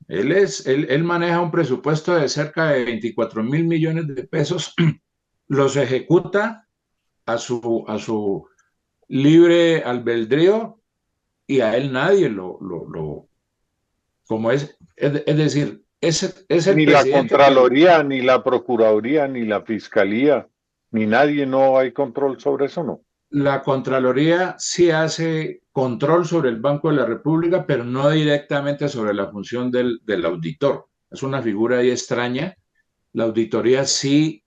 Él maneja un presupuesto de cerca de 24.000 millones de pesos, los ejecuta a su libre albedrío y a él nadie como es decir, es el Ni la presidente que Contraloría, ni la Procuraduría, ni la Fiscalía, ni nadie, no hay control sobre eso, ¿no? la Contraloría sí hace control sobre el Banco de la República, pero no directamente sobre la función del auditor. Es una figura ahí extraña. La auditoría sí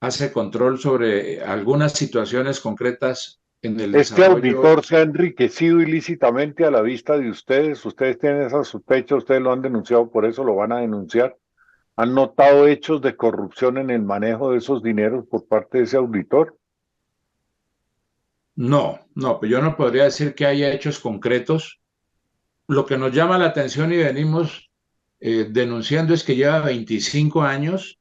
hace control sobre algunas situaciones concretas en el ¿Este desarrollo. auditor se ha enriquecido ilícitamente a la vista de ustedes? ¿Ustedes tienen esa sospecha? ¿Ustedes lo han denunciado por eso? ¿Lo van a denunciar? ¿Han notado hechos de corrupción en el manejo de esos dineros por parte de ese auditor? No, no, pues yo no podría decir que haya hechos concretos. Lo que nos llama la atención y venimos denunciando es que lleva 25 años,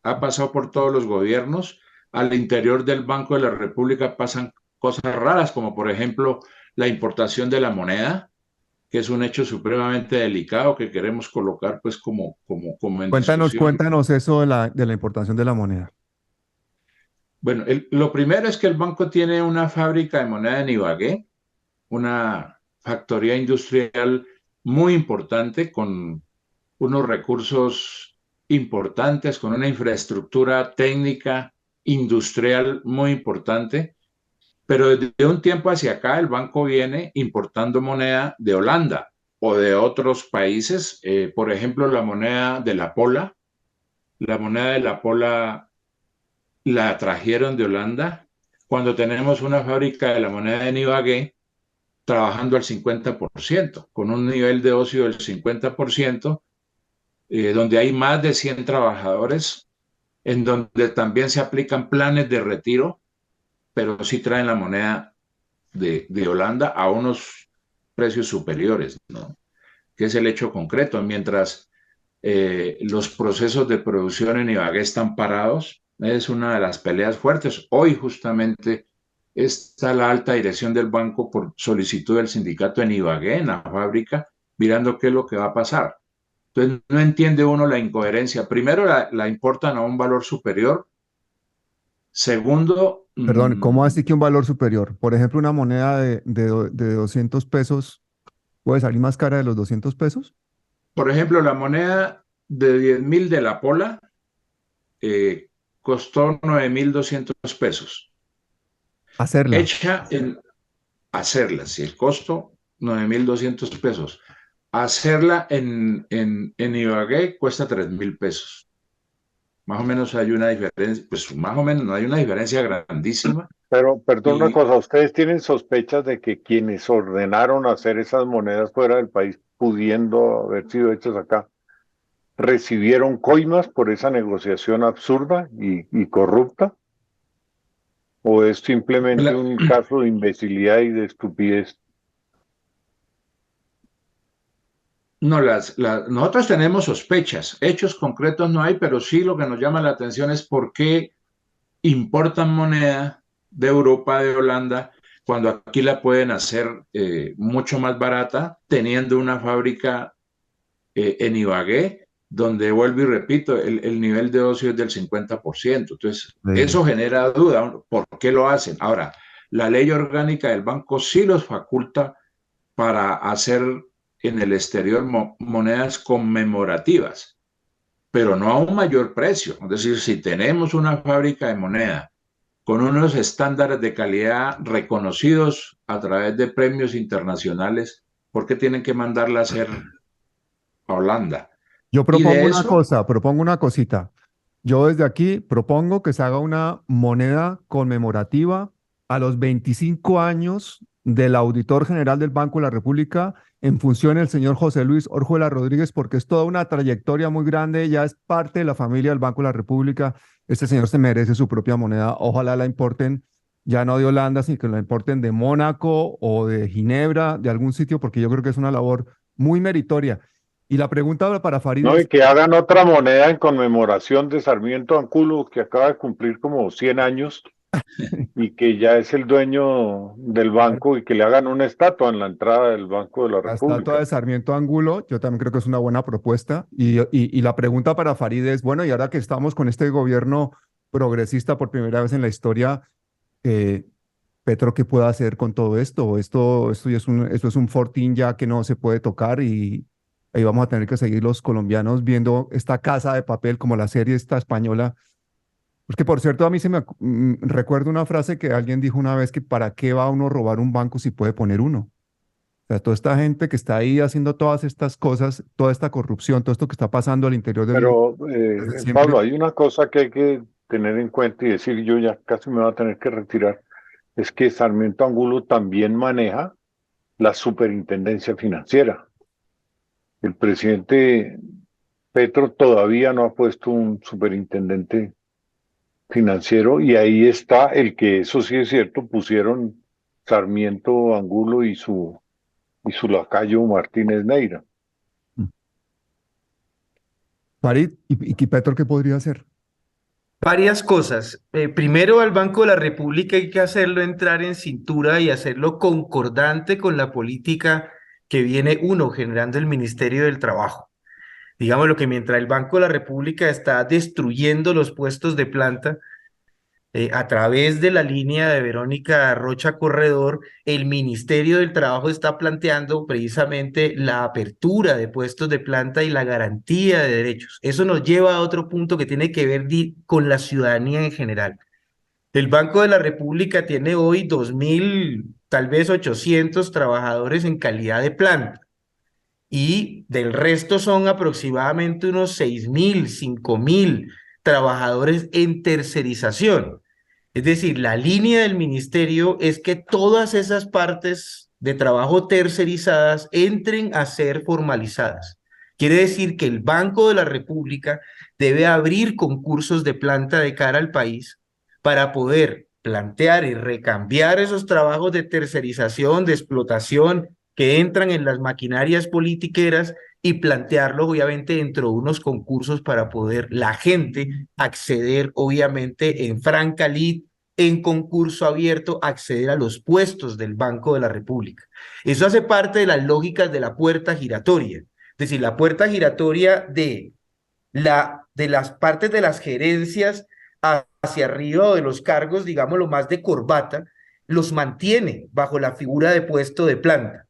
ha pasado por todos los gobiernos, al interior del Banco de la República pasan cosas raras, como por ejemplo la importación de la moneda, que es un hecho supremamente delicado que queremos colocar pues como en discusión. Cuéntanos eso de la importación de la moneda. Bueno, lo primero es que el banco tiene una fábrica de moneda en Ibagué, una factoría industrial muy importante con unos recursos importantes, con una infraestructura técnica industrial muy importante, pero desde un tiempo hacia acá el banco viene importando moneda de Holanda o de otros países, por ejemplo la moneda de la moneda de la Pola la trajeron de Holanda cuando tenemos una fábrica de la moneda en Ibagué trabajando al 50%, con un nivel de ocio del 50%, donde hay más de 100 trabajadores, en donde también se aplican planes de retiro, pero sí traen la moneda de Holanda a unos precios superiores, ¿no? Que es el hecho concreto. Mientras los procesos de producción en Ibagué están parados, es una de las peleas fuertes. Hoy justamente está la alta dirección del banco por solicitud del sindicato en Ibagué, en la fábrica, mirando qué es lo que va a pasar. Entonces no entiende uno la incoherencia. Primero la importan a un valor superior. Segundo, Perdón, ¿cómo así que un valor superior? Por ejemplo, una moneda de 200 pesos puede salir más cara de los 200 pesos. por ejemplo, la moneda de 10.000 de la Pola costó 9.200 pesos. Hacerla. Hecha en hacerla, si el costo 9.200 pesos. Hacerla en Ibagué cuesta 3.000 pesos. Más o menos hay una diferencia, pues más o menos no hay una diferencia grandísima. Pero, perdón una Y cosa, ¿ustedes tienen sospechas de que quienes ordenaron hacer esas monedas fuera del país, pudiendo haber sido hechas acá, recibieron coimas por esa negociación absurda y corrupta? ¿O es simplemente la, un caso de imbecilidad y de estupidez? no, nosotros tenemos sospechas, hechos concretos no hay, pero sí lo que nos llama la atención es por qué importan moneda de Europa, de Holanda, cuando aquí la pueden hacer mucho más barata, teniendo una fábrica en Ibagué, donde vuelvo y repito, el nivel de ocio es del 50%. Entonces, Sí. eso genera duda, ¿por qué lo hacen? Ahora, la ley orgánica del banco sí los faculta para hacer en el exterior monedas conmemorativas, pero no a un mayor precio. Es decir, si tenemos una fábrica de moneda con unos estándares de calidad reconocidos a través de premios internacionales, ¿por qué tienen que mandarla a hacer a Holanda? Yo Y propongo de una eso, cosa, propongo una cosita. Yo desde aquí propongo que se haga una moneda conmemorativa a los 25 años del auditor general del Banco de la República en función del señor José Luis Orjuela Rodríguez, porque es toda una trayectoria muy grande, ya es parte de la familia del Banco de la República. Este señor se merece su propia moneda. Ojalá la importen ya no de Holanda, sino que la importen de Mónaco o de Ginebra, de algún sitio, porque yo creo que es una labor muy meritoria. Y la pregunta ahora para Farid No, y es, que hagan otra moneda en conmemoración de Sarmiento Angulo, que acaba de cumplir como 100 años y que ya es el dueño del banco, y que le hagan una estatua en la entrada del Banco de la la estatua República. de Sarmiento Angulo, yo también creo que es una buena propuesta. Y la pregunta para Farid es, bueno, y ahora que estamos con este gobierno progresista por primera vez en la historia, eh, Petro, ¿qué puede hacer con todo esto? Esto es un fortín ya que no se puede tocar y ahí vamos a tener que seguir los colombianos viendo esta casa de papel como la serie esta española. Porque por cierto, a mí recuerdo una frase que alguien dijo una vez que ¿para qué va uno a robar un banco si puede poner uno? O sea, toda esta gente que está ahí haciendo todas estas cosas, toda esta corrupción, todo esto que está pasando al interior del grupo Pero, desde Pablo, siempre. hay una cosa que hay que tener en cuenta y decir, yo ya casi me voy a tener que retirar. es que Sarmiento Angulo también maneja la superintendencia financiera. El presidente Petro todavía no ha puesto un superintendente financiero y ahí está el que, eso sí es cierto, pusieron Sarmiento Angulo y su lacayo Martínez Neira. Farid, ¿y Petro qué podría hacer? Varias cosas. Primero, al Banco de la República hay que hacerlo entrar en cintura y hacerlo concordante con la política que viene uno generando el Ministerio del Trabajo. Digamos lo que mientras el Banco de la República está destruyendo los puestos de planta, a través de la línea de Verónica Rocha Corredor, el Ministerio del Trabajo está planteando precisamente la apertura de puestos de planta y la garantía de derechos. Eso nos lleva a otro punto que tiene que ver con la ciudadanía en general. El Banco de la República tiene hoy 2.000, tal vez 800 trabajadores en calidad de planta y del resto son aproximadamente unos 6.000, 5.000 trabajadores en tercerización. Es decir, la línea del ministerio es que todas esas partes de trabajo tercerizadas entren a ser formalizadas. Quiere decir que el Banco de la República debe abrir concursos de planta de cara al país para poder plantear y recambiar esos trabajos de tercerización, de explotación que entran en las maquinarias politiqueras y plantearlo obviamente dentro de unos concursos para poder la gente acceder obviamente en franca lid, en concurso abierto, acceder a los puestos del Banco de la República. Eso hace parte de las lógicas de la puerta giratoria, es decir, la puerta giratoria de las partes de las gerencias hacia arriba o de los cargos, digámoslo más de corbata, los mantiene bajo la figura de puesto de planta.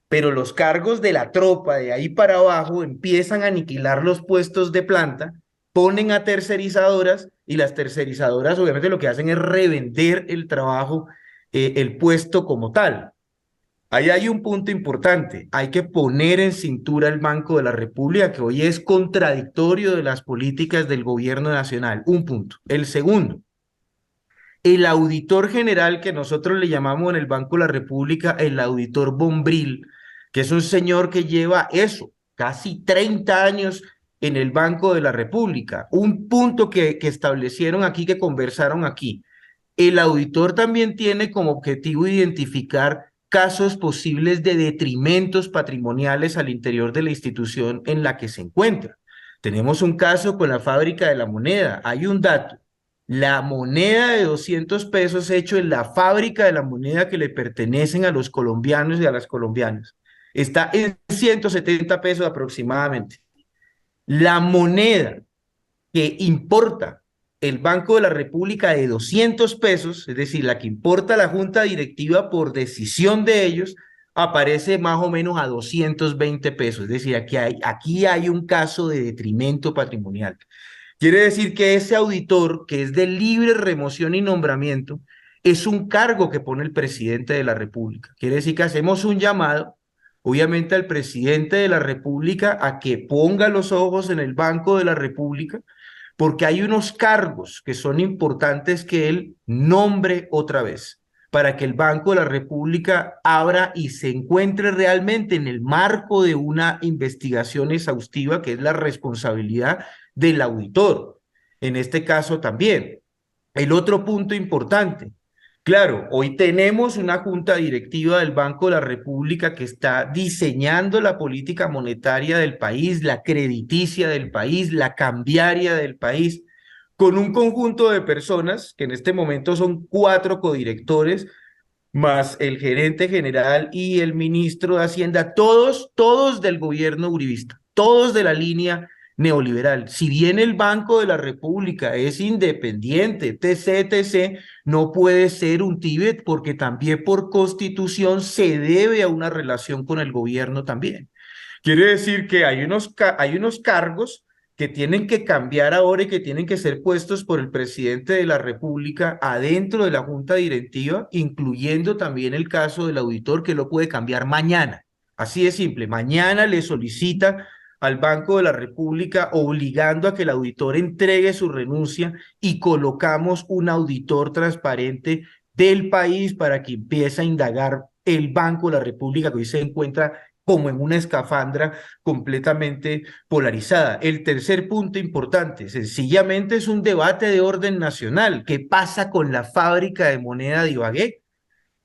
Pero los cargos de la tropa de ahí para abajo empiezan a aniquilar los puestos de planta, ponen a tercerizadoras y las tercerizadoras obviamente lo que hacen es revender el trabajo, el puesto como tal. Ahí hay un punto importante, hay que poner en cintura el Banco de la República, que hoy es contradictorio de las políticas del gobierno nacional. Un punto. El segundo, el auditor general que nosotros le llamamos en el Banco de la República, el auditor Bombril, que es un señor que lleva eso, casi 30 años en el Banco de la República. Un punto que establecieron aquí, que conversaron aquí. El auditor también tiene como objetivo identificar casos posibles de detrimentos patrimoniales al interior de la institución en la que se encuentra. Tenemos un caso con la Fábrica de la Moneda. Hay un dato. La moneda de 200 pesos hecho en la Fábrica de la Moneda que le pertenecen a los colombianos y a las colombianas está en 170 pesos aproximadamente. La moneda que importa el Banco de la República de 200 pesos, es decir, la que importa la Junta Directiva por decisión de ellos, aparece más o menos a 220 pesos. Es decir, aquí hay un caso de detrimento patrimonial. Quiere decir que ese auditor, que es de libre remoción y nombramiento, es un cargo que pone el presidente de la República. Quiere decir que hacemos un llamado, obviamente, al presidente de la República a que ponga los ojos en el Banco de la República, porque hay unos cargos que son importantes que él nombre otra vez, para que el Banco de la República abra y se encuentre realmente en el marco de una investigación exhaustiva, que es la responsabilidad del auditor. En este caso también. El otro punto importante. Claro, hoy tenemos una junta directiva del Banco de la República que está diseñando la política monetaria del país, la crediticia del país, la cambiaria del país, con un conjunto de personas que en este momento son 4 codirectores, más el gerente general y el ministro de Hacienda, todos del gobierno uribista, todos de la línea neoliberal. Si bien el Banco de la República es independiente, etc., no puede ser un Tíbet porque también por constitución se debe a una relación con el gobierno también. Quiere decir que hay unos cargos que tienen que cambiar ahora y que tienen que ser puestos por el presidente de la República adentro de la Junta Directiva, incluyendo también el caso del auditor que lo puede cambiar mañana. Así de simple, mañana le solicita al Banco de la República obligando a que el auditor entregue su renuncia y colocamos un auditor transparente del país para que empiece a indagar el Banco de la República, que hoy se encuentra como en una escafandra completamente polarizada. El tercer punto importante, sencillamente es un debate de orden nacional. ¿Qué pasa con la fábrica de moneda de Ibagué?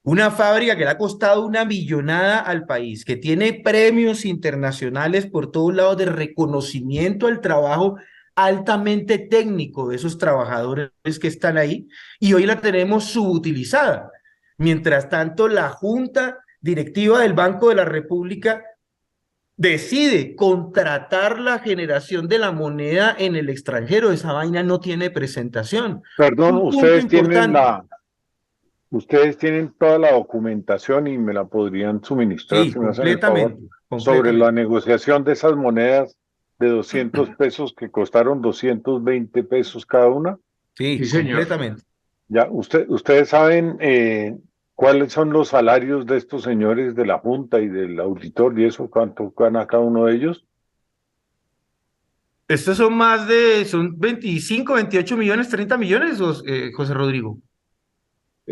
Una fábrica que le ha costado una millonada al país, que tiene premios internacionales por todos lados de reconocimiento al trabajo altamente técnico de esos trabajadores que están ahí, y hoy la tenemos subutilizada. Mientras tanto, la Junta Directiva del Banco de la República decide contratar la generación de la moneda en el extranjero. Esa vaina no tiene presentación. Perdón, Un punto importante. ustedes tienen toda la documentación y me la podrían suministrar Sí, si me hacen el favor, completamente, sobre la completamente. negociación de esas monedas de 200 pesos que costaron 220 pesos cada una. Sí, Sí, señor. completamente. Ya, ustedes saben cuáles son los salarios de estos señores de la Junta y del auditor y eso, cuánto gana cada uno de ellos. Estos son 25, 28 millones, 30 millones, José Rodrigo.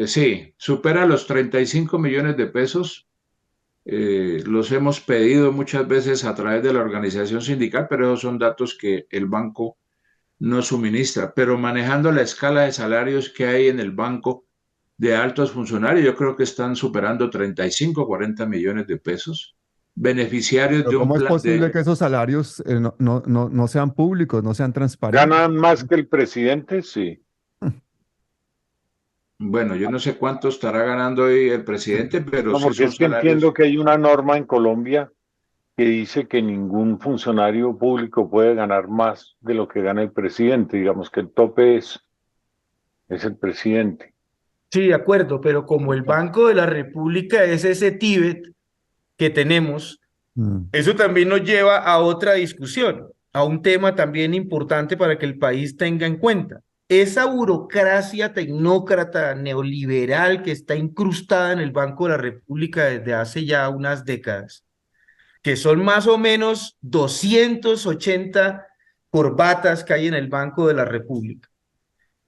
Sí, supera los 35 millones de pesos. Los hemos pedido muchas veces a través de la organización sindical, pero esos son datos que el banco no suministra. Pero manejando la escala de salarios que hay en el banco de altos funcionarios, yo creo que están superando 35, 40 millones de pesos. Beneficiarios Pero de un ¿cómo es plan posible de... que esos salarios no sean públicos, no sean transparentes? ¿Ganan más que el presidente? Sí. Bueno, yo no sé cuánto estará ganando hoy el presidente, pero No, sí porque son es que entiendo salarios. que hay una norma en Colombia que dice que ningún funcionario público puede ganar más de lo que gana el presidente. Digamos que el tope es el presidente. Sí, de acuerdo, pero como el Banco de la República es ese Tíbet que tenemos, Mm. eso también nos lleva a otra discusión, a un tema también importante para que el país tenga en cuenta. Esa burocracia tecnócrata neoliberal que está incrustada en el Banco de la República desde hace ya unas décadas, que son más o menos 280 corbatas que hay en el Banco de la República.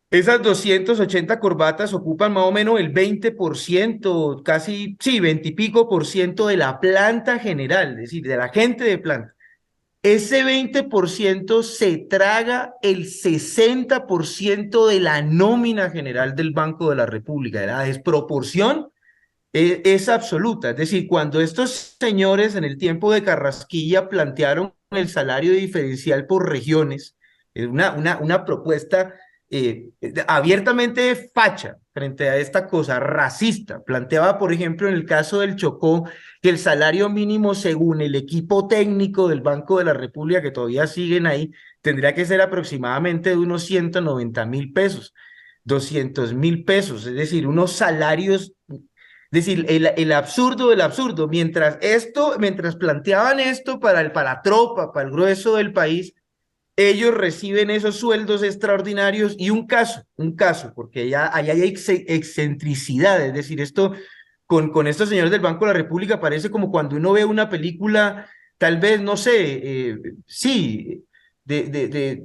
Esas 280 corbatas ocupan más o menos el 20%, casi, sí, 20 y pico por ciento de la planta general, es decir, de la gente de planta. Ese 20% se traga el 60% de la nómina general del Banco de la República. La desproporción es absoluta. Es decir, cuando estos señores en el tiempo de Carrasquilla plantearon el salario diferencial por regiones, una propuesta abiertamente facha frente a esta cosa racista. Planteaba, por ejemplo, en el caso del Chocó, que el salario mínimo, según el equipo técnico del Banco de la República, que todavía siguen ahí, tendría que ser aproximadamente de unos 190.000 pesos, 200.000 pesos, es decir, unos salarios, es decir, el absurdo del absurdo. Mientras planteaban esto para la tropa, para el grueso del país, ellos reciben esos sueldos extraordinarios y un caso, porque ya allá hay excentricidad, es decir, esto con estos señores del Banco de la República parece como cuando uno ve una película, tal vez, no sé, sí, de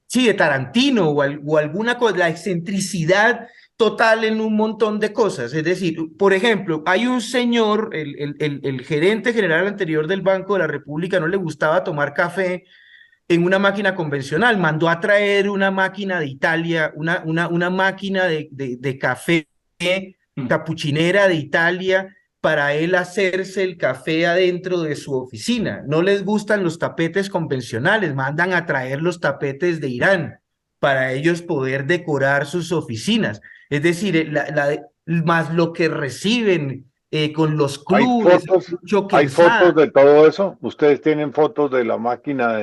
sí, de Tarantino o alguna cosa, la excentricidad total en un montón de cosas. Es decir, por ejemplo, hay un señor, el gerente general anterior del Banco de la República, no le gustaba tomar café en una máquina convencional, mandó a traer una máquina de Italia, una máquina de café capuchinera de Italia para él hacerse el café adentro de su oficina. No les gustan los tapetes convencionales, mandan a traer los tapetes de Irán para ellos poder decorar sus oficinas. Es decir, más lo que reciben con los ¿Hay clubes, fotos, mucho hay fotos quesada. de todo eso? ¿Ustedes tienen fotos de la máquina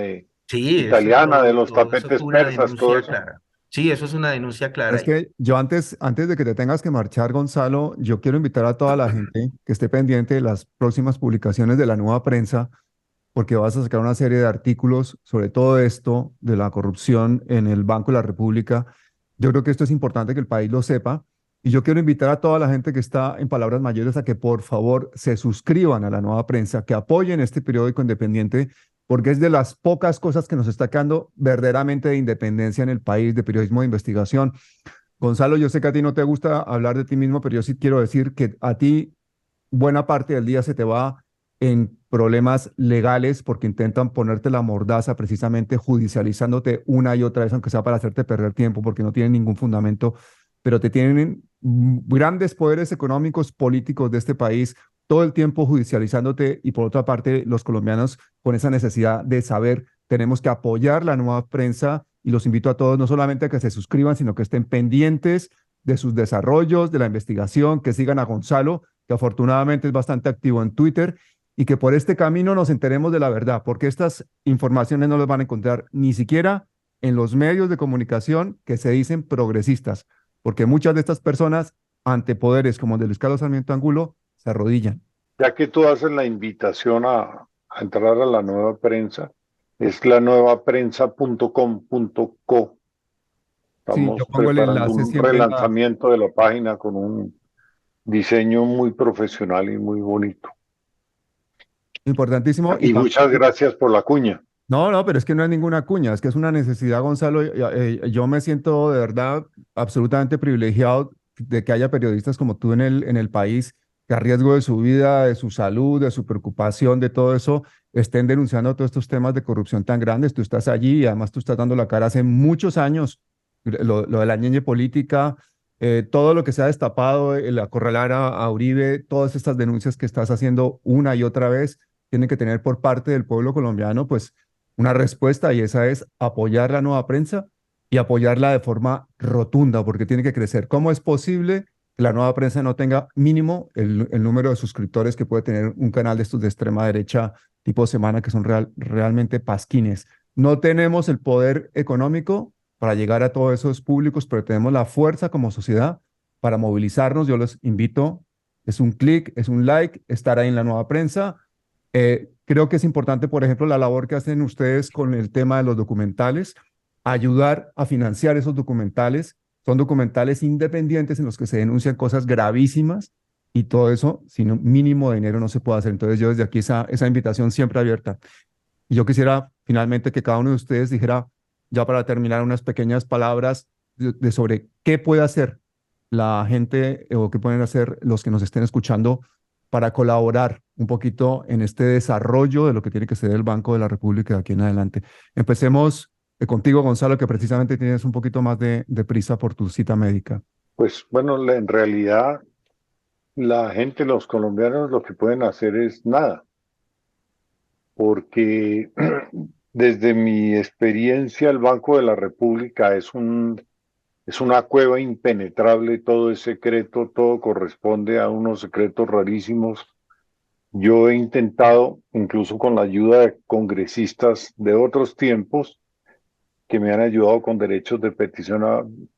Sí, eso italiana, de los todo eso tapetes fue una persas, todo denuncia eso? clara. Sí, eso es una denuncia clara Es ahí. que yo antes de que te tengas que marchar, Gonzalo, yo quiero invitar a toda la gente que esté pendiente de las próximas publicaciones de la Nueva Prensa, porque vas a sacar una serie de artículos sobre todo esto de la corrupción en el Banco de la República. Yo creo que esto es importante que el país lo sepa. Y yo quiero invitar a toda la gente que está en Palabras Mayores a que por favor se suscriban a la Nueva Prensa, que apoyen este periódico independiente, porque es de las pocas cosas que nos está quedando verdaderamente de independencia en el país, de periodismo de investigación. Gonzalo, yo sé que a ti no te gusta hablar de ti mismo, pero yo sí quiero decir que a ti buena parte del día se te va en problemas legales porque intentan ponerte la mordaza precisamente judicializándote una y otra vez, aunque sea para hacerte perder tiempo porque no tienen ningún fundamento, pero te tienen grandes poderes económicos, políticos de este país todo el tiempo judicializándote y por otra parte los colombianos con esa necesidad de saber, tenemos que apoyar la nueva prensa y los invito a todos no solamente a que se suscriban, sino que estén pendientes de sus desarrollos, de la investigación, que sigan a Gonzalo, que afortunadamente es bastante activo en Twitter, y que por este camino nos enteremos de la verdad, porque estas informaciones no las van a encontrar ni siquiera en los medios de comunicación que se dicen progresistas, porque muchas de estas personas, ante poderes como el de Luis Carlos Sarmiento Angulo, se arrodillan. Ya que tú haces la invitación a entrar a la nueva prensa, es la nuevaprensa.com.co. Sí, yo Estamos pongo el preparando enlace un siempre en la... relanzamiento de la página con un diseño muy profesional y muy bonito. Importantísimo. Y Y muchas gracias por la cuña. no, no, pero es que no es ninguna cuña, es que es una necesidad, Gonzalo. Yo me siento de verdad absolutamente privilegiado de que haya periodistas como tú en el país que a riesgo de su vida, de su salud, de su preocupación, de todo eso, estén denunciando todos estos temas de corrupción tan grandes. Tú estás allí y además tú estás dando la cara hace muchos años. Lo de la ñeñe política, todo lo que se ha destapado, el acorralar a Uribe, todas estas denuncias que estás haciendo una y otra vez, tienen que tener por parte del pueblo colombiano, pues una respuesta y esa es apoyar la nueva prensa y apoyarla de forma rotunda porque tiene que crecer. ¿Cómo es posible que la nueva prensa no tenga mínimo el número de suscriptores que puede tener un canal de estos de extrema derecha tipo Semana que son realmente pasquines? No tenemos el poder económico para llegar a todos esos públicos, pero tenemos la fuerza como sociedad para movilizarnos. Yo los invito, es un clic, es un like, estar ahí en la nueva prensa. Creo que es importante, por ejemplo, la labor que hacen ustedes con el tema de los documentales, ayudar a financiar esos documentales. Son documentales independientes en los que se denuncian cosas gravísimas y todo eso, sin un mínimo de dinero, no se puede hacer. Entonces, yo desde aquí esa invitación siempre abierta. Y yo quisiera finalmente que cada uno de ustedes dijera, ya para terminar, unas pequeñas palabras de sobre qué puede hacer la gente o qué pueden hacer los que nos estén escuchando para colaborar un poquito en este desarrollo de lo que tiene que ser el Banco de la República de aquí en adelante. Empecemos contigo, Gonzalo, que precisamente tienes un poquito más de prisa por tu cita médica. Pues bueno, en realidad la gente, los colombianos, lo que pueden hacer es nada, porque desde mi experiencia el Banco de la República es una cueva impenetrable, todo es secreto, todo corresponde a unos secretos rarísimos. Yo he intentado, incluso con la ayuda de congresistas de otros tiempos, que me han ayudado con derechos de petición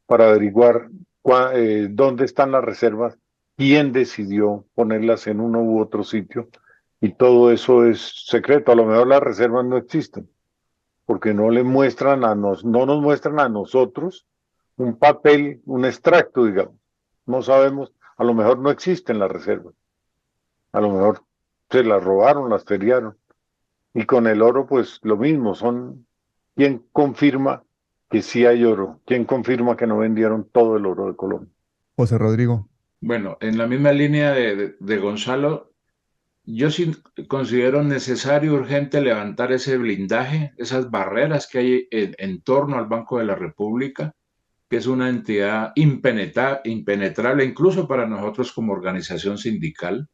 para averiguar dónde están las reservas, quién decidió ponerlas en uno u otro sitio, y todo eso es secreto. A lo mejor las reservas no existen, porque no le muestran no nos muestran a nosotros un papel, un extracto, digamos. No sabemos, a lo mejor no existen las reservas, a lo mejor se las robaron, las feriaron. Y con el oro, pues lo mismo, ¿quién confirma que sí hay oro? ¿Quién confirma que no vendieron todo el oro de Colombia? José Rodrigo. Bueno, en la misma línea de Gonzalo, yo sí considero necesario, urgente levantar ese blindaje, esas barreras que hay en torno al Banco de la República, que es una entidad impenetrable incluso para nosotros como organización sindical,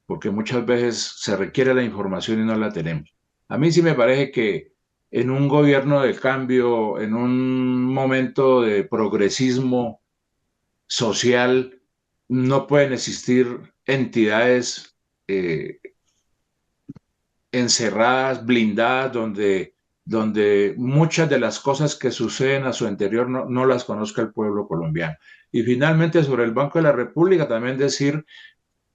porque muchas veces se requiere la información y no la tenemos. A mí sí me parece que en un gobierno de cambio, en un momento de progresismo social, no pueden existir entidades encerradas, blindadas, donde muchas de las cosas que suceden a su interior no las conozca el pueblo colombiano. Y finalmente sobre el Banco de la República también decir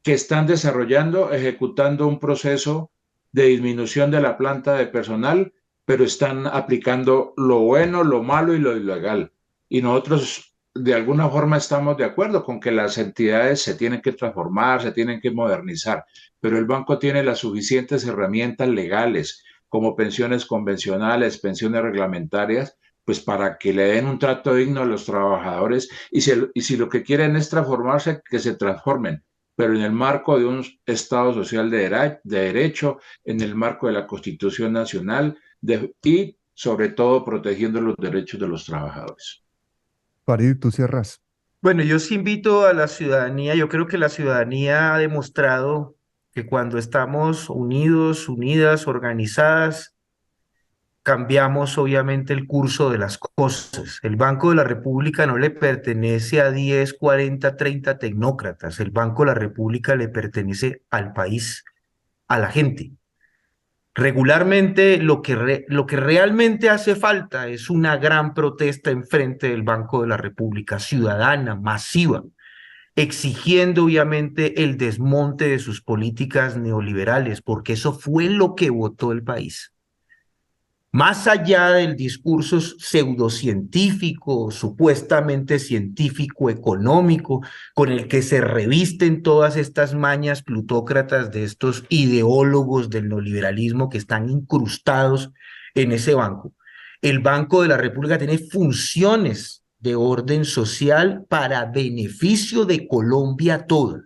que están desarrollando, ejecutando un proceso de disminución de la planta de personal, pero están aplicando lo bueno, lo malo y lo ilegal. Y nosotros de alguna forma estamos de acuerdo con que las entidades se tienen que transformar, se tienen que modernizar, pero el banco tiene las suficientes herramientas legales, como pensiones convencionales, pensiones reglamentarias, pues para que le den un trato digno a los trabajadores y si lo que quieren es transformarse, que se transformen, pero en el marco de un Estado social de derecho, en el marco de la Constitución Nacional y sobre todo protegiendo los derechos de los trabajadores. Farid, tú cierras. Bueno, yo sí invito a la ciudadanía, yo creo que la ciudadanía ha demostrado que cuando estamos unidos, unidas, organizadas, cambiamos obviamente el curso de las cosas. El Banco de la República no le pertenece a 10, 40, 30 tecnócratas. El Banco de la República le pertenece al país, a la gente. Regularmente lo que realmente hace falta es una gran protesta en frente del Banco de la República, ciudadana, masiva, exigiendo obviamente el desmonte de sus políticas neoliberales, porque eso fue lo que votó el país. Más allá del discurso pseudocientífico, supuestamente científico, económico, con el que se revisten todas estas mañas plutócratas de estos ideólogos del neoliberalismo que están incrustados en ese banco. El Banco de la República tiene funciones de orden social para beneficio de Colombia toda.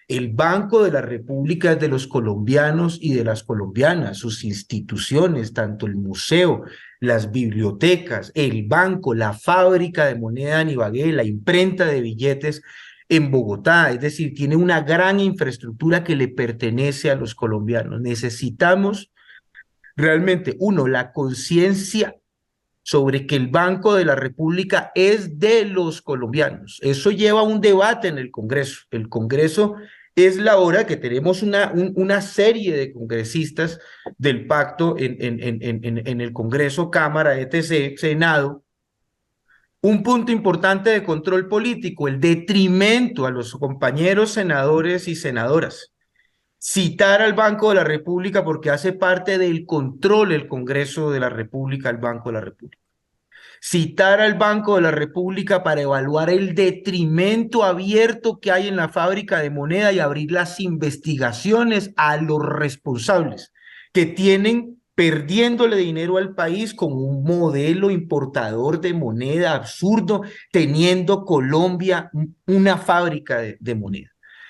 El Banco de la República es de los colombianos y de las colombianas, sus instituciones, tanto el museo, las bibliotecas, el banco, la fábrica de moneda en Ibagué, la imprenta de billetes en Bogotá, es decir, tiene una gran infraestructura que le pertenece a los colombianos. Necesitamos realmente, uno, la conciencia sobre que el Banco de la República es de los colombianos. Eso lleva a un debate en el Congreso. El Congreso es la hora que tenemos una serie de congresistas del pacto en el Congreso, Cámara, etc., Senado. Un punto importante de control político, el detrimento a los compañeros senadores y senadoras. Citar al Banco de la República porque hace parte del control del Congreso de la República, al Banco de la República. Citar al Banco de la República para evaluar el detrimento abierto que hay en la fábrica de moneda y abrir las investigaciones a los responsables que tienen perdiéndole dinero al país con un modelo importador de moneda absurdo, teniendo Colombia una fábrica de moneda.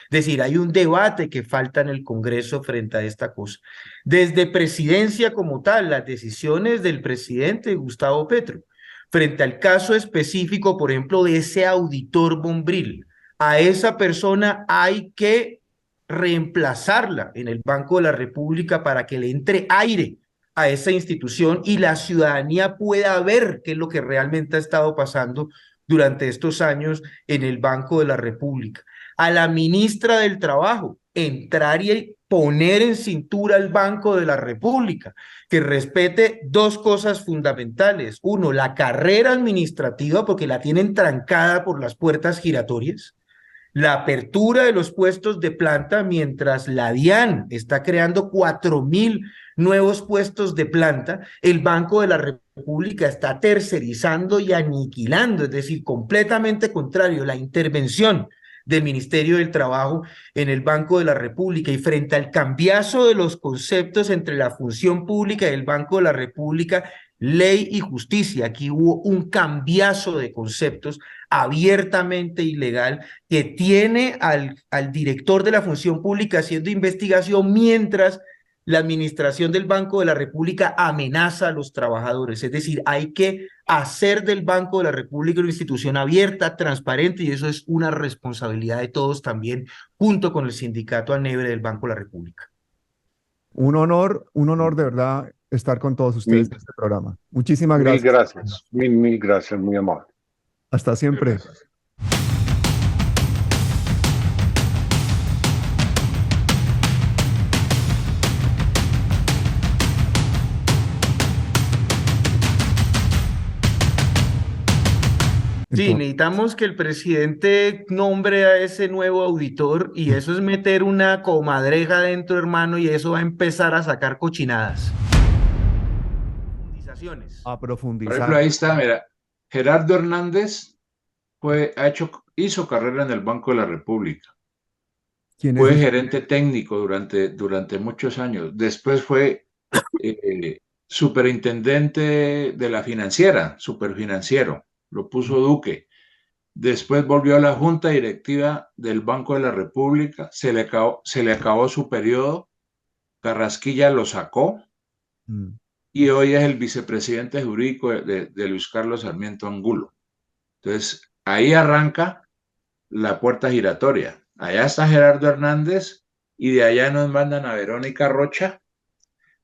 Es decir, hay un debate que falta en el Congreso frente a esta cosa. Desde presidencia como tal, las decisiones del presidente Gustavo Petro, frente al caso específico, por ejemplo, de ese auditor Bombril, a esa persona hay que reemplazarla en el Banco de la República para que le entre aire a esa institución y la ciudadanía pueda ver qué es lo que realmente ha estado pasando durante estos años en el Banco de la República. A la ministra del Trabajo, entrar y poner en cintura al Banco de la República, que respete dos cosas fundamentales. Uno, la carrera administrativa, porque la tienen trancada por las puertas giratorias. La apertura de los puestos de planta, mientras la DIAN está creando 4.000 nuevos puestos de planta, el Banco de la República está tercerizando y aniquilando, es decir, completamente contrario, la intervención del Ministerio del Trabajo en el Banco de la República y frente al cambiazo de los conceptos entre la función pública y el Banco de la República, ley y justicia. Aquí hubo un cambiazo de conceptos abiertamente ilegal que tiene al director de la función pública haciendo investigación mientras la administración del Banco de la República amenaza a los trabajadores. Es decir, hay que hacer del Banco de la República una institución abierta, transparente, y eso es una responsabilidad de todos también, junto con el sindicato ANEVRE del Banco de la República. Un honor de verdad estar con todos ustedes en este programa. Muchísimas Mil gracias. gracias, mil gracias, muy amable. Hasta siempre. Sí, necesitamos que el presidente nombre a ese nuevo auditor y eso es meter una comadreja dentro, hermano, y eso va a empezar a sacar cochinadas. A Por profundizar. ejemplo, ahí está, mira, Gerardo Hernández hizo carrera en el Banco de la República. ¿Quién Fue es? gerente técnico durante muchos años. Después fue superintendente de la financiera, superfinanciero, lo puso Duque. Después volvió a la junta directiva del Banco de la República, se le acabó su periodo, Carrasquilla lo sacó Mm. y hoy es el vicepresidente jurídico de Luis Carlos Sarmiento Angulo. Entonces, ahí arranca la puerta giratoria. Allá está Gerardo Hernández y de allá nos mandan a Verónica Rocha.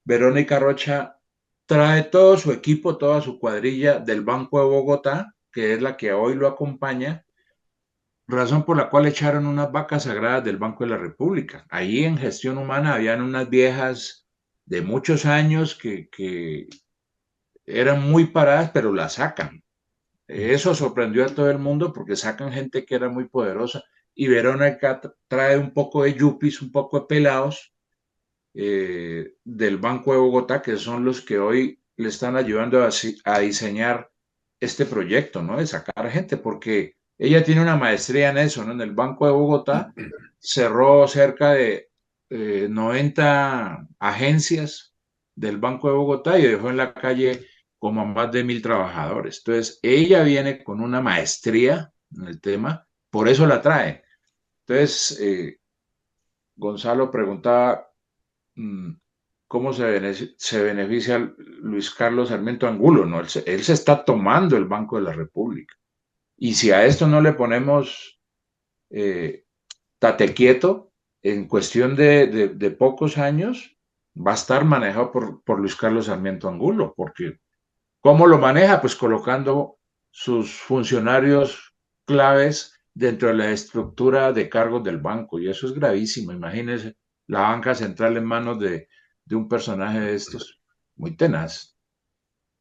Verónica Rocha trae todo su equipo, toda su cuadrilla del Banco de Bogotá, que es la que hoy lo acompaña, razón por la cual echaron unas vacas sagradas del Banco de la República. Ahí en gestión humana habían unas viejas de muchos años que eran muy paradas, pero la sacan. Eso sorprendió a todo el mundo porque sacan gente que era muy poderosa. Y Verónica trae un poco de yuppies, un poco de pelados del Banco de Bogotá, que son los que hoy le están ayudando a diseñar este proyecto, ¿no? De sacar gente, porque ella tiene una maestría en eso, ¿no? En el Banco de Bogotá cerró cerca de 90 agencias del Banco de Bogotá y dejó en la calle como a más de 1.000 trabajadores. Entonces, ella viene con una maestría en el tema, por eso la trae. Entonces, Gonzalo preguntaba cómo se beneficia Luis Carlos Sarmiento Angulo, ¿no? Él se está tomando el Banco de la República. Y si a esto no le ponemos eh, tate quieto, en cuestión de pocos años, va a estar manejado por Luis Carlos Sarmiento Angulo, porque ¿cómo lo maneja? Pues colocando sus funcionarios claves dentro de la estructura de cargos del banco, y eso es gravísimo. Imagínense la banca central en manos de un personaje de estos, muy tenaz.